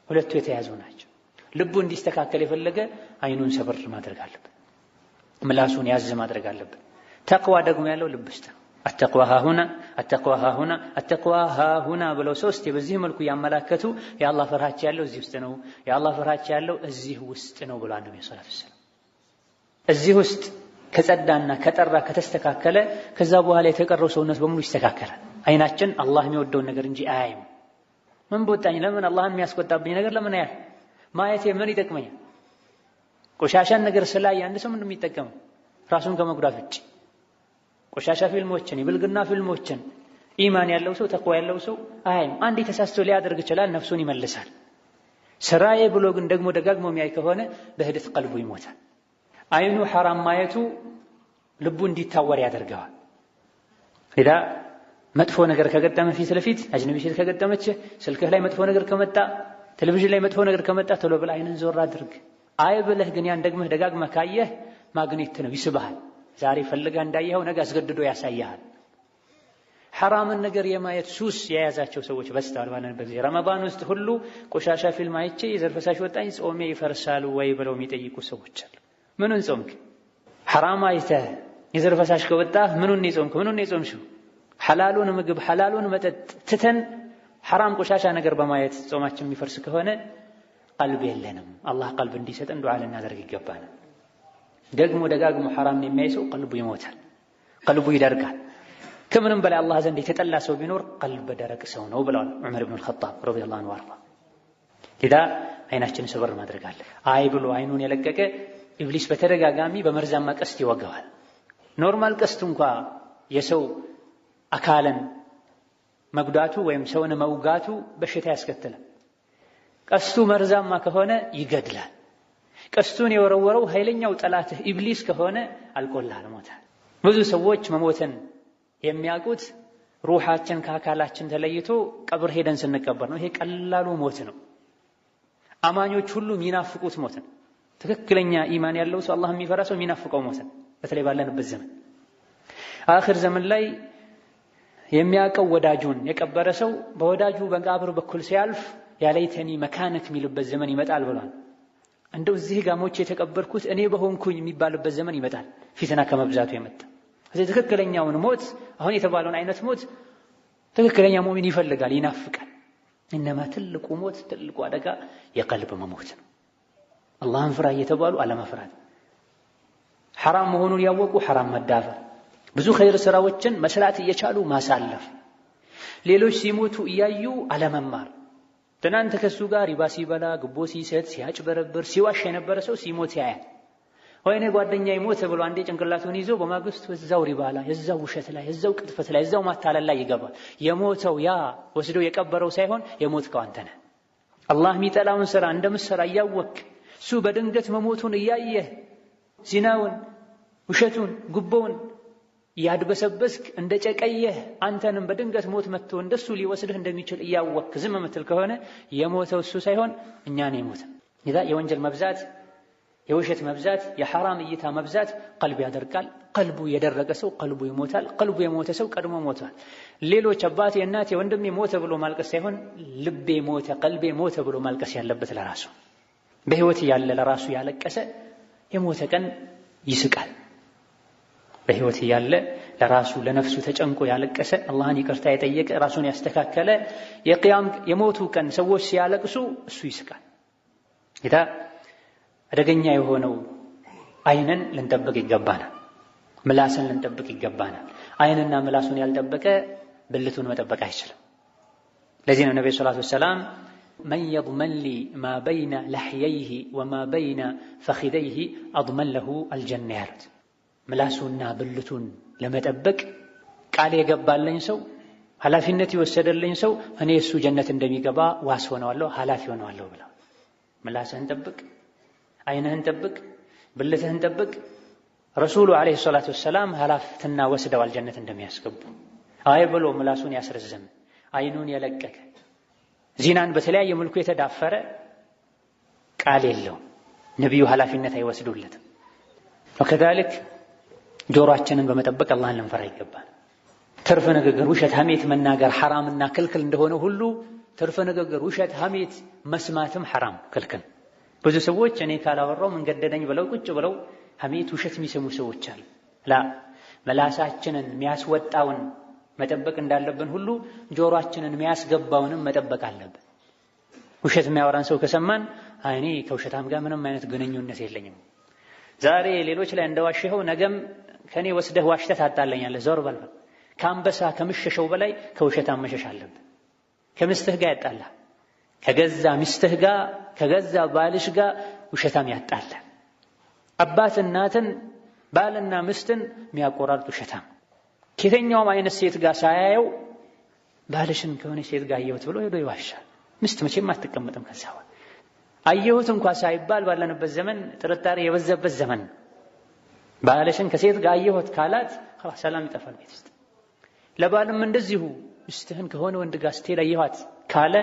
ሁለቱ የተያዙ ናቸው። ልቡ እንዲስተካከል የፈለገ አይኑን ሰብር ማድረግ አለበት፣ ምላሱን ያዝ ማድረግ አለበት። ተቅዋ ደግሞ ያለው ልብ ውስጥ ነው። አተቅዋ ሃሁና አተቅዋ ሃሁና አተቅዋ ሃሁና ብለው ሶስት በዚህ መልኩ ያመላከቱ የአላህ ፍርሃት ያለው እዚህ ውስጥ ነው፣ የአላህ ፍርሃት ያለው እዚህ ውስጥ ነው ብሏል ነብዩ ሰለላሁ ዐለይሂ ወሰለም። እዚህ ውስጥ ከጸዳና ከጠራ ከተስተካከለ ከዛ በኋላ የተቀረው ሰውነት በሙሉ ይስተካከላል። አይናችን አላህ የሚወደውን ነገር እንጂ አያይም። ምን ቦታኝ ለምን አላህን የሚያስቆጣብኝ ነገር ለምን አያይ? ማየቴ ምን ይጠቅመኛል? ቆሻሻን ነገር ስላይ አንድ ሰው ምንም የሚጠቀመው ራሱን ከመጉዳት ውጭ ቆሻሻ ፊልሞችን የብልግና ፊልሞችን ኢማን ያለው ሰው ተቅዋ ያለው ሰው አይም አንዴ ተሳስቶ ሊያደርግ ይችላል ነፍሱን ይመልሳል። ስራዬ ብሎ ግን ደግሞ ደጋግሞ የሚያይ ከሆነ በህደት ቀልቡ ይሞታል። አይኑ ሐራም ማየቱ ልቡ እንዲታወር ያደርገዋል። ለዳ መጥፎ ነገር ከገጠመ ፊት ለፊት አጅነቢ ሴት ከገጠመች ስልክህ ላይ መጥፎ ነገር ከመጣ ቴሌቪዥን ላይ መጥፎ ነገር ከመጣ ቶሎ ብለህ አይንን ዞር አድርግ። አይ ብለህ ግን ያን ደግመህ ደጋግመህ ካየህ ማግኔት ነው ይስብሃል። ዛሬ ፈልጋ እንዳየኸው ነገ አስገድዶ ያሳያል። ሐራምን ነገር የማየት ሱስ የያዛቸው ሰዎች በስተዋል ባለንበት ጊዜ ረመዳን ውስጥ ሁሉ ቆሻሻ ፊልም አይቼ የዘር ፈሳሽ ወጣኝ ጾሜ ይፈርሳሉ ወይ ብለው የሚጠይቁ ሰዎች አሉ። ምኑን ጾምክ? ሐራም አይተህ የዘር ፈሳሽ ከወጣህ ምኑን ጾምክ? ምኑን ጾምሽው? ሐላሉን ምግብ ሐላሉን መጠጥ ትተን ሐራም ቆሻሻ ነገር በማየት ጾማችን የሚፈርስ ከሆነ ቀልብ የለንም። አላህ ቀልብ እንዲሰጠን ዱዓ ልናደርግ ይገባናል። ደግሞ ደጋግሞ ሐራም የሚያይ ሰው ቀልቡ ይሞታል፣ ቀልቡ ይደርጋል። ከምንም በላይ አላህ ዘንድ የተጠላ ሰው ቢኖር ቀልብ ደረቅ ሰው ነው ብለዋል ዑመር ኢብኑ አልኸጣብ ረዲየላሁ ዐንሁ ወአርዳ። ለዳ አይናችን ሰበር ማድረግ አለ። አይ ብሎ አይኑን የለቀቀ ኢብሊስ በተደጋጋሚ በመርዛማ ቀስት ይወጋዋል። ኖርማል ቀስት እንኳ የሰው አካልን መጉዳቱ ወይም ሰውን መውጋቱ በሽታ ያስከትላል። ቀስቱ መርዛማ ከሆነ ይገድላል። ቀስቱን የወረወረው ኃይለኛው ጠላትህ ኢብሊስ ከሆነ አልቆልሃል፣ ሞታል። ብዙ ሰዎች መሞትን የሚያውቁት ሩሃችን ከአካላችን ተለይቶ ቀብር ሄደን ስንቀበር ነው። ይሄ ቀላሉ ሞት ነው። አማኞች ሁሉ የሚናፍቁት ሞት ነው። ትክክለኛ ኢማን ያለው ሰው አላህ የሚፈራ ሰው የሚናፍቀው ሞት ነው። በተለይ ባለንበት ዘመን አኺር ዘመን ላይ የሚያውቀው ወዳጁን የቀበረ ሰው በወዳጁ በመቃብር በኩል ሲያልፍ ያለይተኒ መካነክ የሚልበት ዘመን ይመጣል ብሏል። እንደው እዚህ ጋር ሞቼ የተቀበርኩት እኔ በሆንኩኝ የሚባልበት ዘመን ይመጣል፣ ፊትና ከመብዛቱ የመጣ። ስለዚህ ትክክለኛውን ሞት አሁን የተባለውን አይነት ሞት ትክክለኛ ሙእሚን ይፈልጋል፣ ይናፍቃል። እነማ ትልቁ ሞት ትልቁ አደጋ የቀልብ መሞት ነው። አላህን ፍራ እየተባሉ አለመፍራት፣ ሐራም መሆኑን ያወቁ ሐራም መዳፈር፣ ብዙ ኸይር ስራዎችን መስራት እየቻሉ ማሳለፍ፣ ሌሎች ሲሞቱ እያዩ አለመማር። ትናንት ከሱ ጋር ሪባ ሲበላ ግቦ ሲሰጥ ሲያጭበረብር ሲዋሽ የነበረ ሰው ሲሞት ያያል። ወይኔ ጓደኛዬ ሞተ ብሎ አንዴ ጭንቅላቱን ይዞ በማግስቱ እዛው ሪባ ላይ እዛው ውሸት ላይ እዛው ቅጥፈት ላይ እዛው ማታለል ላይ ይገባል። የሞተው ያ ወስዶ የቀበረው ሳይሆን የሞትከው አንተ ነህ። አላህ የሚጠላውን ስራ እንደምትሰራ እያወቅህ እሱ በድንገት መሞቱን እያየህ ዚናውን፣ ውሸቱን፣ ጉቦውን ያድበሰበስክ እንደጨቀየህ አንተንም በድንገት ሞት መጥቶ እንደሱ ሊወስድህ እንደሚችል እያወቅህ ዝም የምትል ከሆነ የሞተው እሱ ሳይሆን እኛ ነን የሞተው። ይዛ የወንጀል መብዛት፣ የውሸት መብዛት፣ የሐራም እይታ መብዛት ቀልብ ያደርቃል። ቀልቡ የደረቀ ሰው ቀልቡ ይሞታል። ቀልቡ የሞተ ሰው ቀድሞ ሞቷል። ሌሎች አባቴ፣ እናቴ፣ ወንድሜ ሞተ ብሎ ማልቀስ ሳይሆን ልቤ ሞተ፣ ቀልቤ ሞተ ብሎ ማልቀስ ያለበት ለራሱ። በህይወት ያለ ለራሱ ያለቀሰ የሞተ ቀን ይስቃል። በህይወት ያለ ለራሱ ለነፍሱ ተጨንቆ ያለቀሰ አላህን ይቅርታ የጠየቀ ራሱን ያስተካከለ የቂያም የሞቱ ቀን ሰዎች ሲያለቅሱ እሱ ይስቃል። ይታ አደገኛ የሆነው አይንን ልንጠብቅ ይገባናል። ምላስን ልንጠብቅ ይገባናል። አይንና ምላሱን ያልጠበቀ ብልቱን መጠበቅ አይችልም። ለዚህ ነው ነብዩ ሰለላሁ ዐለይሂ ወሰለም መን የضመን ሊ ማ በይነ ለሕየይሂ ወማ በይነ ፈኺደይሂ አضመን ለሁ አልጀነ ያሉት። ምላሱና ብልቱን ለመጠበቅ ቃል የገባልኝ ሰው ኃላፊነት የወሰደልኝ ሰው እኔ እሱ ጀነት እንደሚገባ ዋስ ሆነዋለሁ፣ ኃላፊ ሆነዋለሁ ብለው። ምላስህን ጠብቅ፣ አይንህን ጠብቅ፣ ብልትህን ጠብቅ። ረሱሉ ዓለይሂ ሰላቱ ወሰላም ኃላፊነትና ወስደዋል ጀነት እንደሚያስገቡ። አይ ብሎ ምላሱን ያስረዘመ አይኑን የለቀቀ ዚናን በተለያየ መልኩ የተዳፈረ ቃል የለውም፣ ነቢዩ ኃላፊነት አይወስዱለትም። ወከዛሊክ ጆሮአችንን በመጠበቅ አላህን ልንፈራ ይገባል። ትርፍ ንግግር፣ ውሸት፣ ሐሜት መናገር ሐራምና ክልክል እንደሆነ ሁሉ ትርፍ ንግግር፣ ውሸት፣ ሐሜት መስማትም ሐራም ክልክል። ብዙ ሰዎች እኔ ካላወራው ምን ገደደኝ ብለው ቁጭ ብለው ሐሜት፣ ውሸት የሚሰሙ ሰዎች አሉ። መላሳችንን የሚያስወጣውን መጠበቅ እንዳለብን ሁሉ ጆሮአችንን የሚያስገባውንም መጠበቅ አለብን። ውሸት የሚያወራን ሰው ከሰማን እኔ ከውሸታም ጋር ምንም አይነት ግንኙነት የለኝም፣ ዛሬ ሌሎች ላይ እንደዋሸኸው ነገም ከኔ ወስደህ ዋሽተህ ታጣለኛለህ፣ ዞር በል። ከአንበሳ ከምሸሸው በላይ ከውሸታም መሸሽ አለብን። ከምስትህ ጋር ያጣላህ፣ ከገዛ ሚስትህ ጋር ከገዛ ባልሽ ጋር ውሸታም ያጣላህ። አባት እናትን ባልና ሚስትን የሚያቆራርጡ ውሸታም ከየትኛውም አይነት ሴት ጋር ሳያየው ባልሽን ከሆነ ሴት ጋር አየሁት ብሎ ሄዶ ይዋሻል። ሚስት መቼም አትቀመጥም ከዛው አየሁት እንኳን ሳይባል ባለንበት ዘመን ጥርጣሬ የበዛበት ዘመን ባልሽን ከሴት ጋር አየሁት ካላት خلاص ሰላም ይጠፋል ቤት ውስጥ። ለባልም እንደዚሁ ሚስትህን ከሆነ ወንድ ጋር ስትሄድ አየኋት ካለ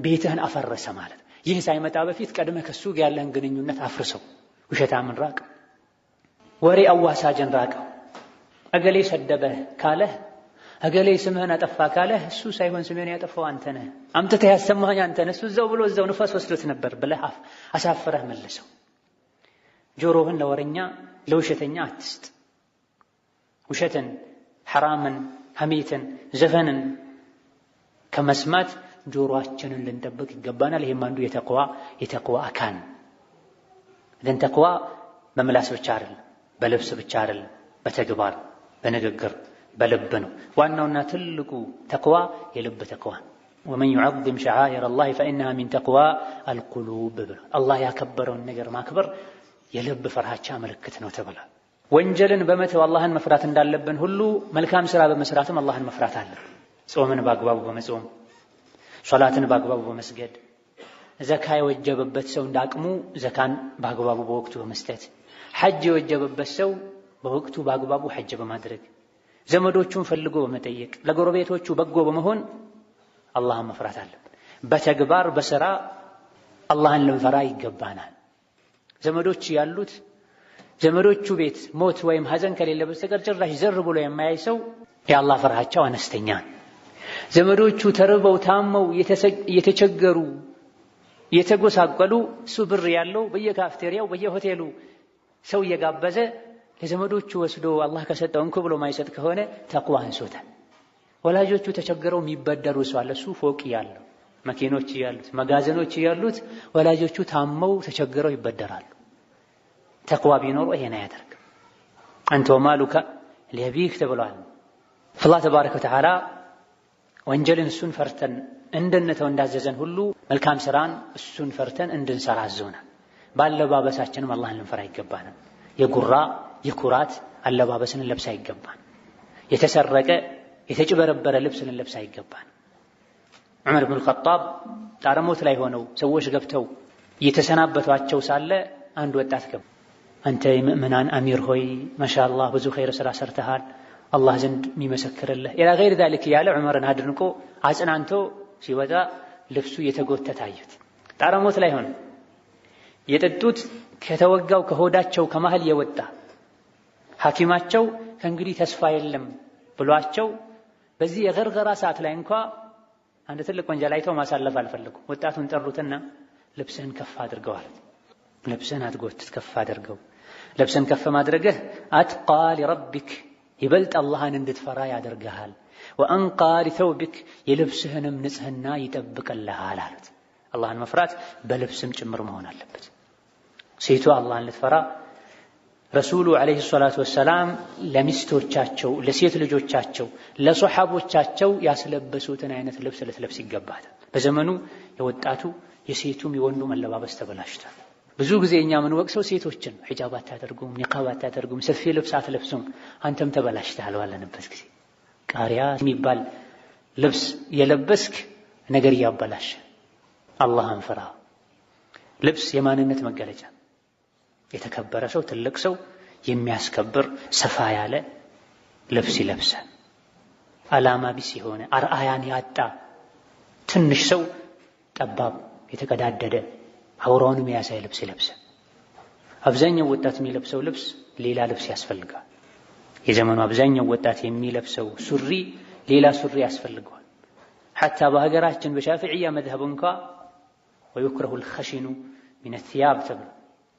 ቤትህን አፈረሰ ማለት። ይህ ሳይመጣ በፊት ቀድመህ ከሱ ጋር ያለህን ግንኙነት አፍርሰው። ውሸታምን ራቅ፣ ወሬ አዋሳጅን ራቀው። እገሌ ሰደበህ ካለህ እገሌ ስምህን አጠፋ ካለህ እሱ ሳይሆን ስምህን ያጠፋው አንተ ነህ፣ አምጥተህ ያሰማኸኝ አንተ ነህ፣ እሱ እዛው ብሎ እዛው ንፋስ ወስዶት ነበር ብለህ አሳፍረህ መልሰው። ጆሮህን ለወረኛ ለውሸተኛ አትስጥ። ውሸትን፣ ሐራምን፣ ሐሜትን፣ ዘፈንን ከመስማት ጆሮአችንን ልንጠብቅ ይገባናል። ይሄም አንዱ የተቅዋ አካል። ግን ተቅዋ በምላስ ብቻ አይደለም፣ በልብስ ብቻ አይደለም፣ በተግባር በንግግር በልብ ነው። ዋናውና ትልቁ ተቅዋ የልብ ተቅዋ። ወመን يعظم شعائر الله فإنها من تقوى القلوب ብሎ አላህ ያከበረውን ነገር ማክበር የልብ ፍርሃቻ ምልክት ነው ተብሏል። ወንጀልን በመተው አላህን መፍራት እንዳለብን ሁሉ መልካም ሥራ በመስራትም አላህን መፍራት አለብን። ጾምን በአግባቡ በመጾም፣ ሶላትን በአግባቡ በመስገድ፣ ዘካ የወጀበበት ሰው እንዳቅሙ ዘካን በአግባቡ በወቅቱ በመስጠት፣ ሐጅ የወጀበበት ሰው በወቅቱ በአግባቡ ሐጅ በማድረግ፣ ዘመዶቹን ፈልጎ በመጠየቅ፣ ለጎረቤቶቹ በጎ በመሆን አላህን መፍራት አለብን። በተግባር በሥራ አላህን ልንፈራ ይገባናል። ዘመዶች ያሉት ዘመዶቹ ቤት ሞት ወይም ሐዘን ከሌለ በስተቀር ጭራሽ ዘር ብሎ የማያይ ሰው የአላህ ፍርሃቻው አነስተኛ። ዘመዶቹ ተርበው ታመው የተቸገሩ የተጎሳቀሉ እሱ ብር ያለው በየካፍቴሪያው በየሆቴሉ ሰው እየጋበዘ ለዘመዶቹ ወስዶ አላህ ከሰጠው እንኩ ብሎ ማይሰጥ ከሆነ ተቅዋ አንሶታል። ወላጆቹ ተቸግረው የሚበደሩ ሰው አለ። እሱ ፎቅ ያለው መኪኖች ያሉት መጋዘኖች ያሉት ወላጆቹ ታመው ተቸግረው ይበደራሉ። ተቅዋ ቢኖር ይሄን አያደርግም። አንተ ወማሉከ ሊአቢክ ተብሏል። አላህ ተባረከ ወተዓላ ወንጀልን እሱን ፈርተን እንድንተው እንዳዘዘን ሁሉ መልካም ሥራን እሱን ፈርተን እንድንሰራ አዞናል። ባለባበሳችንም አላህን ልንፈራ ይገባናል። የጉራ የኩራት አለባበስን ለብሳ ይገባን። የተሰረቀ የተጭበረበረ ልብስን ለብሳ ይገባን። ዑመር ብን ኸጣብ ጣረሞት ላይ ሆነው ሰዎች ገብተው እየተሰናበቷቸው ሳለ አንድ ወጣት ገባ። አንተ የምእመናን አሚር ሆይ ማሻአላህ ብዙ ኸይር ሥራ ሰርተሃል፣ አላህ ዘንድ የሚመሰክርልህ ኢላ ገይር ዛሊክ ያለ ዑመርን አድንቆ አጽናንቶ ሲወጣ ልብሱ የተጎተተ አዩት። ጣረሞት ላይ ሆነ የጠጡት ከተወጋው ከሆዳቸው ከመሃል የወጣ ሐኪማቸው ከእንግዲህ ተስፋ የለም ብሏቸው በዚህ የገርገራ ሰዓት ላይ እንኳ አንድ ትልቅ ወንጀል አይተው ማሳለፍ አልፈለጉ። ወጣቱን ጠሩትና ልብስህን ከፍ አድርገዋል። ልብስህን አትጎትት፣ ከፍ አድርገው። ልብስህን ከፍ ማድረግህ አትቃ ሊረቢክ ይበልጥ አላህን እንድትፈራ ያደርግሃል። ወአንቃ ሊተውቢክ የልብስህንም ንጽህና ይጠብቅልሃል አሉት። አላህን መፍራት በልብስም ጭምር መሆን አለበት። ሴቷ አላህን ልትፈራ ረሱሉ ዓለይሂ ሰላቱ ወሰላም ለሚስቶቻቸው ለሴት ልጆቻቸው ለሶሐቦቻቸው ያስለበሱትን አይነት ልብስ ልትለብስ ይገባታል። በዘመኑ የወጣቱ የሴቱም የወንዱ መለባበስ ተበላሽቷል። ብዙ ጊዜ እኛ ምን ወቅሰው ሴቶችን ሒጃብ አታደርጉም፣ ኒቃብ አታደርጉም፣ ሰፊ ልብስ አትለብሱም። አንተም ተበላሽተሃል ባለንበት ጊዜ። ቃሪያ የሚባል ልብስ የለበስክ ነገር እያበላሽ። አላህን ፍራ። ልብስ የማንነት መገለጫ። የተከበረ ሰው ትልቅ ሰው የሚያስከብር ሰፋ ያለ ልብስ ይለብሳል። ዓላማ ቢስ የሆነ አርአያን ያጣ ትንሽ ሰው ጠባብ የተቀዳደደ አውራውን የሚያሳይ ልብስ ይለብሳል። አብዛኛው ወጣት የሚለብሰው ልብስ ሌላ ልብስ ያስፈልጋል። የዘመኑ አብዛኛው ወጣት የሚለብሰው ሱሪ ሌላ ሱሪ ያስፈልገዋል። ሐታ በሀገራችን በሻፊዕያ መዝሀብ እንኳ ወይክረሁ الخشن من الثياب ተብሎ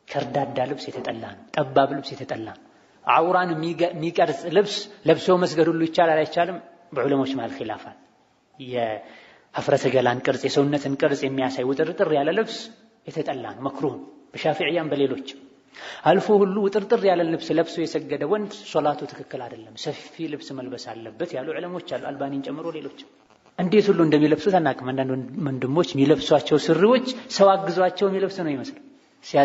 ከርዳዳ ልብስ የተጠላ ነው። ጠባብ ልብስ የተጠላ ነው። አውራን የሚቀርጽ ልብስ ለብሶ መስገድ ሁሉ ይቻላል አይቻልም? በዑለሞች መሃል ኺላፍ አለ። የሀፍረተ ገላን ቅርጽ የሰውነትን ቅርጽ የሚያሳይ ውጥርጥር ያለ ልብስ የተጠላ ነው፣ መክሩህ በሻፊዕያም በሌሎች። አልፎ ሁሉ ውጥርጥር ያለ ልብስ ለብሶ የሰገደ ወንድ ሶላቱ ትክክል አይደለም፣ ሰፊ ልብስ መልበስ አለበት ያሉ ዑለሞች አሉ፣ አልባኒን ጨምሮ ሌሎች። እንዴት ሁሉ እንደሚለብሱት አናውቅም። አንዳንድ ወንድሞች የሚለብሷቸው ስሪዎች ሰው አግዟቸው የሚለብሱ ነው ይመስል፣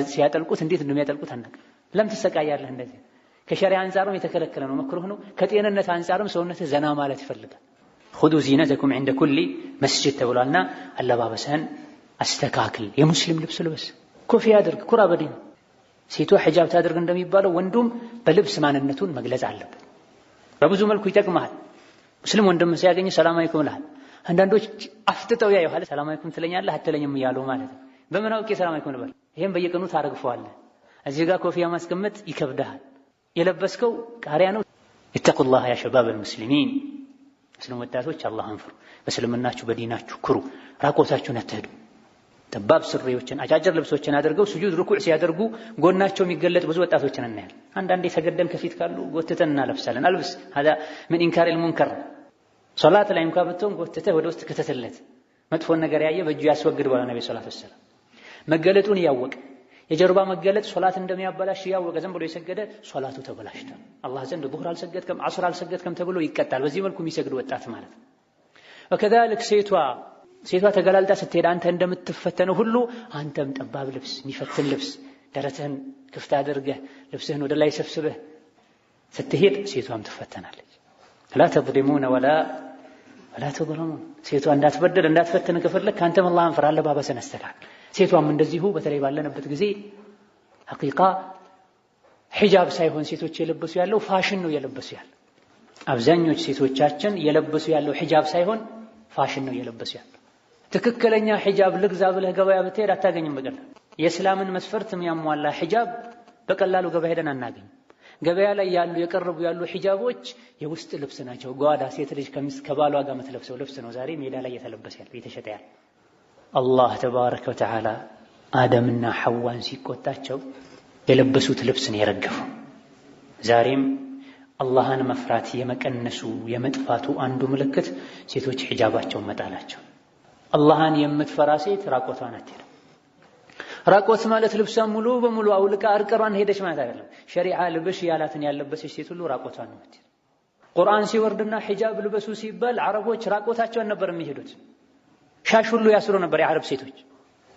ሲያጠልቁት እንዴት እንደሚያጠልቁት አናውቅም። ለምን ትሰቃያለህ? እንደዚህ ከሸሪዓ አንፃርም የተከለከለ ነው፣ መክሩህ ነው። ከጤንነት አንፃርም ሰውነትህ ዘና ማለት ይፈልጋል። ኹዙ ዚነተኩም ዐንደ ኩሊ መስጂድ ተብሏልና አለባበስህን አስተካክል። የሙስሊም ልብስ ልበስ፣ ኮፍያ አድርግ፣ ኩራ በዲን። ሴቷ ሒጃብ ታድርግ እንደሚባለው ወንዱም በልብስ ማንነቱን መግለጽ አለበት። በብዙ መልኩ ይጠቅማል። ሙስሊም ወንድም ሲያገኝ ሰላም አለይኩም ይልሃል። አንዳንዶች አፍጥጠው ያዩሃል። ሰላም አለይኩም ትለኛለህ አትለኝም እያሉ ማለት ነው። በምን አውቄ ሰላም አለይኩም ልበል? ይሄን በየቀኑ ታረግፈዋለህ። እዚህ ጋር ኮፍያ ማስቀመጥ ይከብድሃል። የለበስከው ቃሪያ ነው። ኢተቁላህ ያ ሸባብ አልሙስሊሚን፣ ሙስሊም ወጣቶች አላህን ፍሩ። በእስልምናችሁ በዲናችሁ ኩሩ። ራቆታችሁን አትሄዱ። ጠባብ ሱሪዎችን አጫጭር ልብሶችን አድርገው ሱጁድ ሩኩዕ ሲያደርጉ ጎናቸው የሚገለጥ ብዙ ወጣቶችን እናያለን። አንዳንዴ ተገደም ከፊት ካሉ ጎትተን እናለብሳለን። አልብስ هذا من انكار المنكر። ሶላት ላይ እንኳን ብትሆን ጎትተህ ወደ ውስጥ ከተተለት መጥፎን ነገር ያየ በእጁ ያስወግድ ብለዋል ነብዩ ሰለላሁ ዐለይሂ ወሰለም። መገለጡን ያወቀ የጀርባ መገለጥ ሶላት እንደሚያበላሽ ያወቀ ዝም ብሎ የሰገደ ሶላቱ ተበላሽቷል። አላህ ዘንድ ዙህር አልሰገድከም ዐስር አልሰገድከም ተብሎ ይቀጣል። በዚህ መልኩ የሚሰግድ ወጣት ማለት ነው። ወከذلك ሴቷ ተገላልጣ ስትሄድ አንተ እንደምትፈተነው ሁሉ አንተም ጠባብ ልብስ የሚፈትን ልብስ ደረትህን ክፍት አድርገህ ልብስህን ወደ ላይ ሰብስበህ ስትሄድ ሴቷም ትፈተናለች። لا تظلمون ولا تظلمون። ሴቷ እንዳትበደል እንዳትፈትን ከፈለክ አንተም አላህን ፍራ፣ አለባበስን አስተካክል። ሴቷም እንደዚሁ በተለይ ባለንበት ጊዜ ሐቂቃ ሒጃብ ሳይሆን ሴቶች የለበሱ ያለው ፋሽን ነው የለበሱ ያለው። አብዛኞቹ ሴቶቻችን የለበሱ ያለው ሒጃብ ሳይሆን ፋሽን ነው የለበሱ ያለው። ትክክለኛ ሒጃብ ልግዛ ብለህ ገበያ ብትሄድ አታገኝም። በቀላሉ የእስላምን መስፈርት የሚያሟላ ሒጃብ በቀላሉ ገበያ ሄደን አናገኝም። ገበያ ላይ ያሉ የቀረቡ ያሉ ሒጃቦች የውስጥ ልብስ ናቸው። ጓዳ ሴት ልጅ ከባሏ ጋር የምትለብሰው ልብስ ነው ዛሬ ሜዳ ላይ እየተለበሰ ያለው እየተሸጠ ያለው። አላህ ተባረከ ወተዓላ አደምና ሐዋን ሲቆጣቸው የለበሱት ልብስ ነው የረገፈው። ዛሬም አላህን መፍራት የመቀነሱ የመጥፋቱ አንዱ ምልክት ሴቶች ሒጃባቸውን መጣላቸው። አላህን የምትፈራ ሴት ራቆቷን አትሄድም። ራቆት ማለት ልብሷን ሙሉ በሙሉ አውልቃ አርቀሯን ሄደች ማለት አይደለም። ሸሪዓ ልብሽ ያላትን ያለበሰች ሴት ሁሉ ራቆቷን ነው የምትሄድ። ቁርአን ሲወርድና ሒጃብ ልበሱ ሲባል አረቦች ራቆታቸውን ነበር የሚሄዱት። ሻሽ ሁሉ ያስሩ ነበር የአረብ ሴቶች።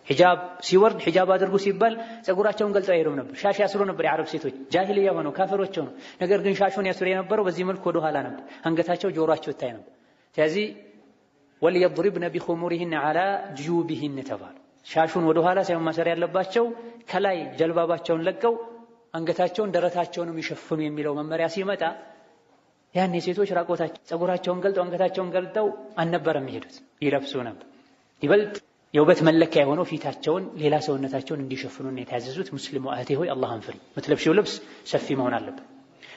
ሒጃብ ሲወርድ ሒጃብ አድርጉ ሲባል ፀጉራቸውን ገልጠው አይሄዱም ነበር። ሻሽ ያስሩ ነበር የአረብ ሴቶች ጃሂልያ ሆነው ካፈሮች ሆነው። ነገር ግን ሻሹን ያስሩ የነበረው በዚህ መልኩ ወደ ኋላ ነበር። አንገታቸው ጆሮአቸው ይታይ ነበር። ስለዚህ ወልየድሪብነ ቢኹሙሪሂን ዐላ ጁዩቢሂን ተባሉ። ሻሹን ወደ ኋላ ሳይሆን ማሰር ያለባቸው ከላይ ጀልባባቸውን ለቀው አንገታቸውን ደረታቸውንም ይሸፍኑ የሚለው መመሪያ ሲመጣ ያን የሴቶች ራቆታቸው ፀጉራቸውን ገልጠው አንገታቸውን ገልጠው አልነበረም የሚሄዱት፣ ይለብሱ ነበር። ይበልጥ የውበት መለኪያ የሆነው ፊታቸውን ሌላ ሰውነታቸውን እንዲሸፍኑ ነው የታዘዙት። ሙስሊሙ እህቴ ሆይ አላህን ፍሪ። የምትለብሺው ልብስ ሰፊ መሆን አለበት፣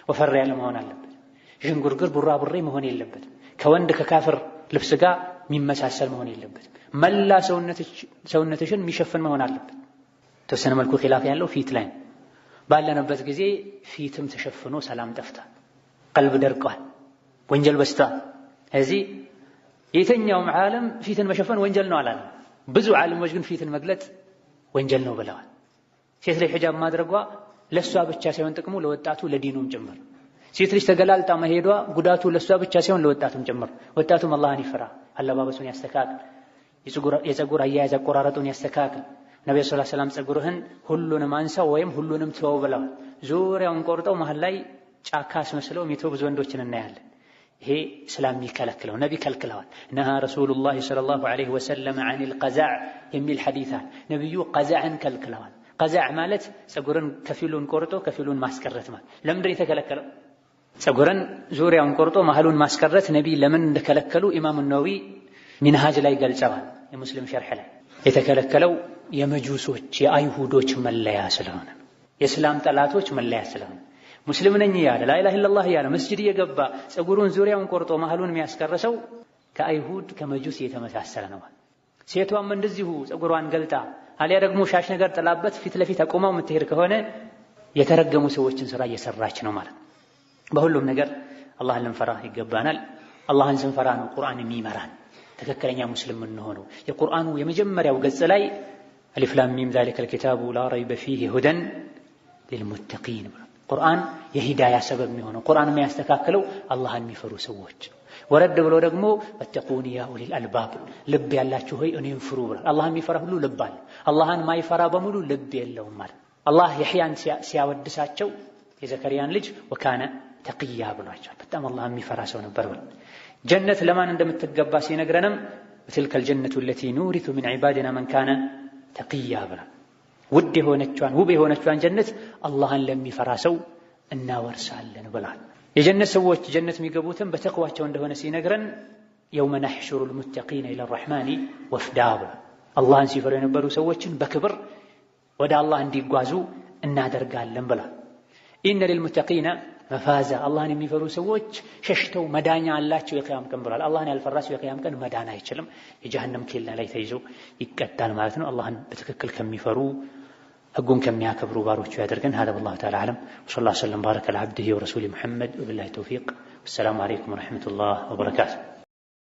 ወፈር ያለ መሆን አለበት። ዥንጉርጉር ቡራቡሬ መሆን የለበትም። ከወንድ ከካፍር ልብስ ጋር የሚመሳሰል መሆን የለበትም። መላ ሰውነትሽን የሚሸፍን መሆን አለበት። ተወሰነ መልኩ ኺላፍ ያለው ፊት ላይ ባለንበት ጊዜ ፊትም ተሸፍኖ ሰላም ጠፍቷል፣ ቀልብ ደርቋል፣ ወንጀል በዝቷል። እዚህ የትኛውም ዓለም ፊትን መሸፈን ወንጀል ነው አላለም። ብዙ ዓለሞች ግን ፊትን መግለጥ ወንጀል ነው ብለዋል። ሴት ላይ ሒጃብ ማድረጓ ለሷ ብቻ ሳይሆን ጥቅሙ ለወጣቱ ለዲኑም ጭምር። ሴት ልጅ ተገላልጣ መሄዷ ጉዳቱ ለሷ ብቻ ሳይሆን ለወጣቱም ጭምር። ወጣቱም አላህን ይፍራ፣ አለባበሱን ያስተካክል፣ የፀጉር አያያዝ አቆራረጡን ያስተካክል። ነብዩ ሰለላሁ ዐለይሂ ወሰለም ፀጉርህን ሁሉንም አንሳው ወይም ሁሉንም ተወው ብለዋል። ዙሪያውን ቆርጠው መሃል ላይ ጫካ አስመስለው የሚተው ብዙ ወንዶችን እናያለን። ይሄ እስላም የሚከለክለው ነቢ ከልክለዋል። ነሃ ረሱሉላህ ሰለላሁ ዐለይሂ ወሰለም ዐኒል ቀዛዕ የሚል ሐዲስ አለ። ነብዩ ቀዛዕን ከልክለዋል። ቀዛዕ ማለት ፀጉርን ከፊሉን ቆርጦ ከፊሉን ማስቀረት ማለት። ለምንድን የተከለከለው? ፀጉርን ዙሪያውን ቆርጦ መሃሉን ማስቀረት ነቢ ለምን እንደከለከሉ ኢማሙ ነወዊ ሚንሃጅ ላይ ገልጸዋል። የሙስሊም ሸርሕ ላይ የተከለከለው የመጁሶች የአይሁዶች መለያ ስለሆነ፣ የእስላም ጠላቶች መለያ ስለሆነ ሙስሊም ነኝ ያለ ላኢላሃ ኢለላህ ያለ መስጂድ እየገባ ፀጉሩን ዙሪያውን ቆርጦ መሃሉን የሚያስቀረሰው ከአይሁድ ከመጁስ የተመሳሰለ ነው። ሴቷም እንደዚሁ ፀጉሯን ገልጣ አሊያ ደግሞ ሻሽ ነገር ጥላበት ፊት ለፊት አቆማው የምትሄድ ከሆነ የተረገሙ ሰዎችን ስራ እየሰራች ነው ማለት። በሁሉም ነገር አላህን ልንፈራ ይገባናል። አላህን ስንፈራ ነው ቁርአን የሚመራን ትክክለኛ ሙስሊም እንሆነው። የቁርአኑ የመጀመሪያው ገጽ ላይ አሊፍ ላም ሚም ዛሊከል ኪታቡ ላ ረይበ ፊሂ ሁደን ሊልሙተቂን። ቁርአን የሂዳያ ሰበብ የሚሆነው ቁርአን የሚያስተካክለው አላህን የሚፈሩ ሰዎች። ወረድ ብሎ ደግሞ ወተቁኒ ያ ኡሊል አልባብ፣ ልብ ያላችሁ ሆይ እኔን ፍሩ ብሏል። አላህን የሚፈራ ሁሉ ልብ አለ። አላህን ማይፈራ በሙሉ ልብ የለውም ማለት። አላህ የሕያን ሲያወድሳቸው የዘከርያን ልጅ ወካነ ተቅያ ብሏቸዋል። በጣም አላህ የሚፈራ ሰው ነበር። ጀነት ለማን እንደምትገባ ሲነግረንም ወትልከል ጀነቱ ለቲ ኑሪቱ ሚን ዒባዲና መን ካነ ተቅያ ብላ ውብ የሆነቿን ጀነት አላህን ለሚፈራ ሰው እናወርሳለን ብሏል። የጀነት ሰዎች ጀነት የሚገቡትም በተቅዋቸው እንደሆነ ሲነግረን የውመ ነሕሹሩል ሙተቂነ ኢላ ረሕማኒ ወፍዳ ብላ አላህን ሲፈሩ የነበሩ ሰዎችን በክብር ወደ አላህ እንዲጓዙ እናደርጋለን ብላ ኢነ ሊልሙተቂነ መፋዛ አላህን የሚፈሩ ሰዎች ሸሽተው መዳኛ አላቸው የቂያም ቀን ብሏል። አላህን ያልፈራ ሰው የቂያም ቀን መዳን አይችልም፣ የጀሃነም ኬላ ላይ ተይዞ ይቀጣል ማለት ነው። አላህን በትክክል ከሚፈሩ ሕጉን ከሚያከብሩ ባሮቹ ያደርገን። هذا والله تعالى أعلم وصلى الله وسلم بارك على عبده ورسوله محمد وبالله التوفيق والسلام عليكم ورحمة الله وبركاته.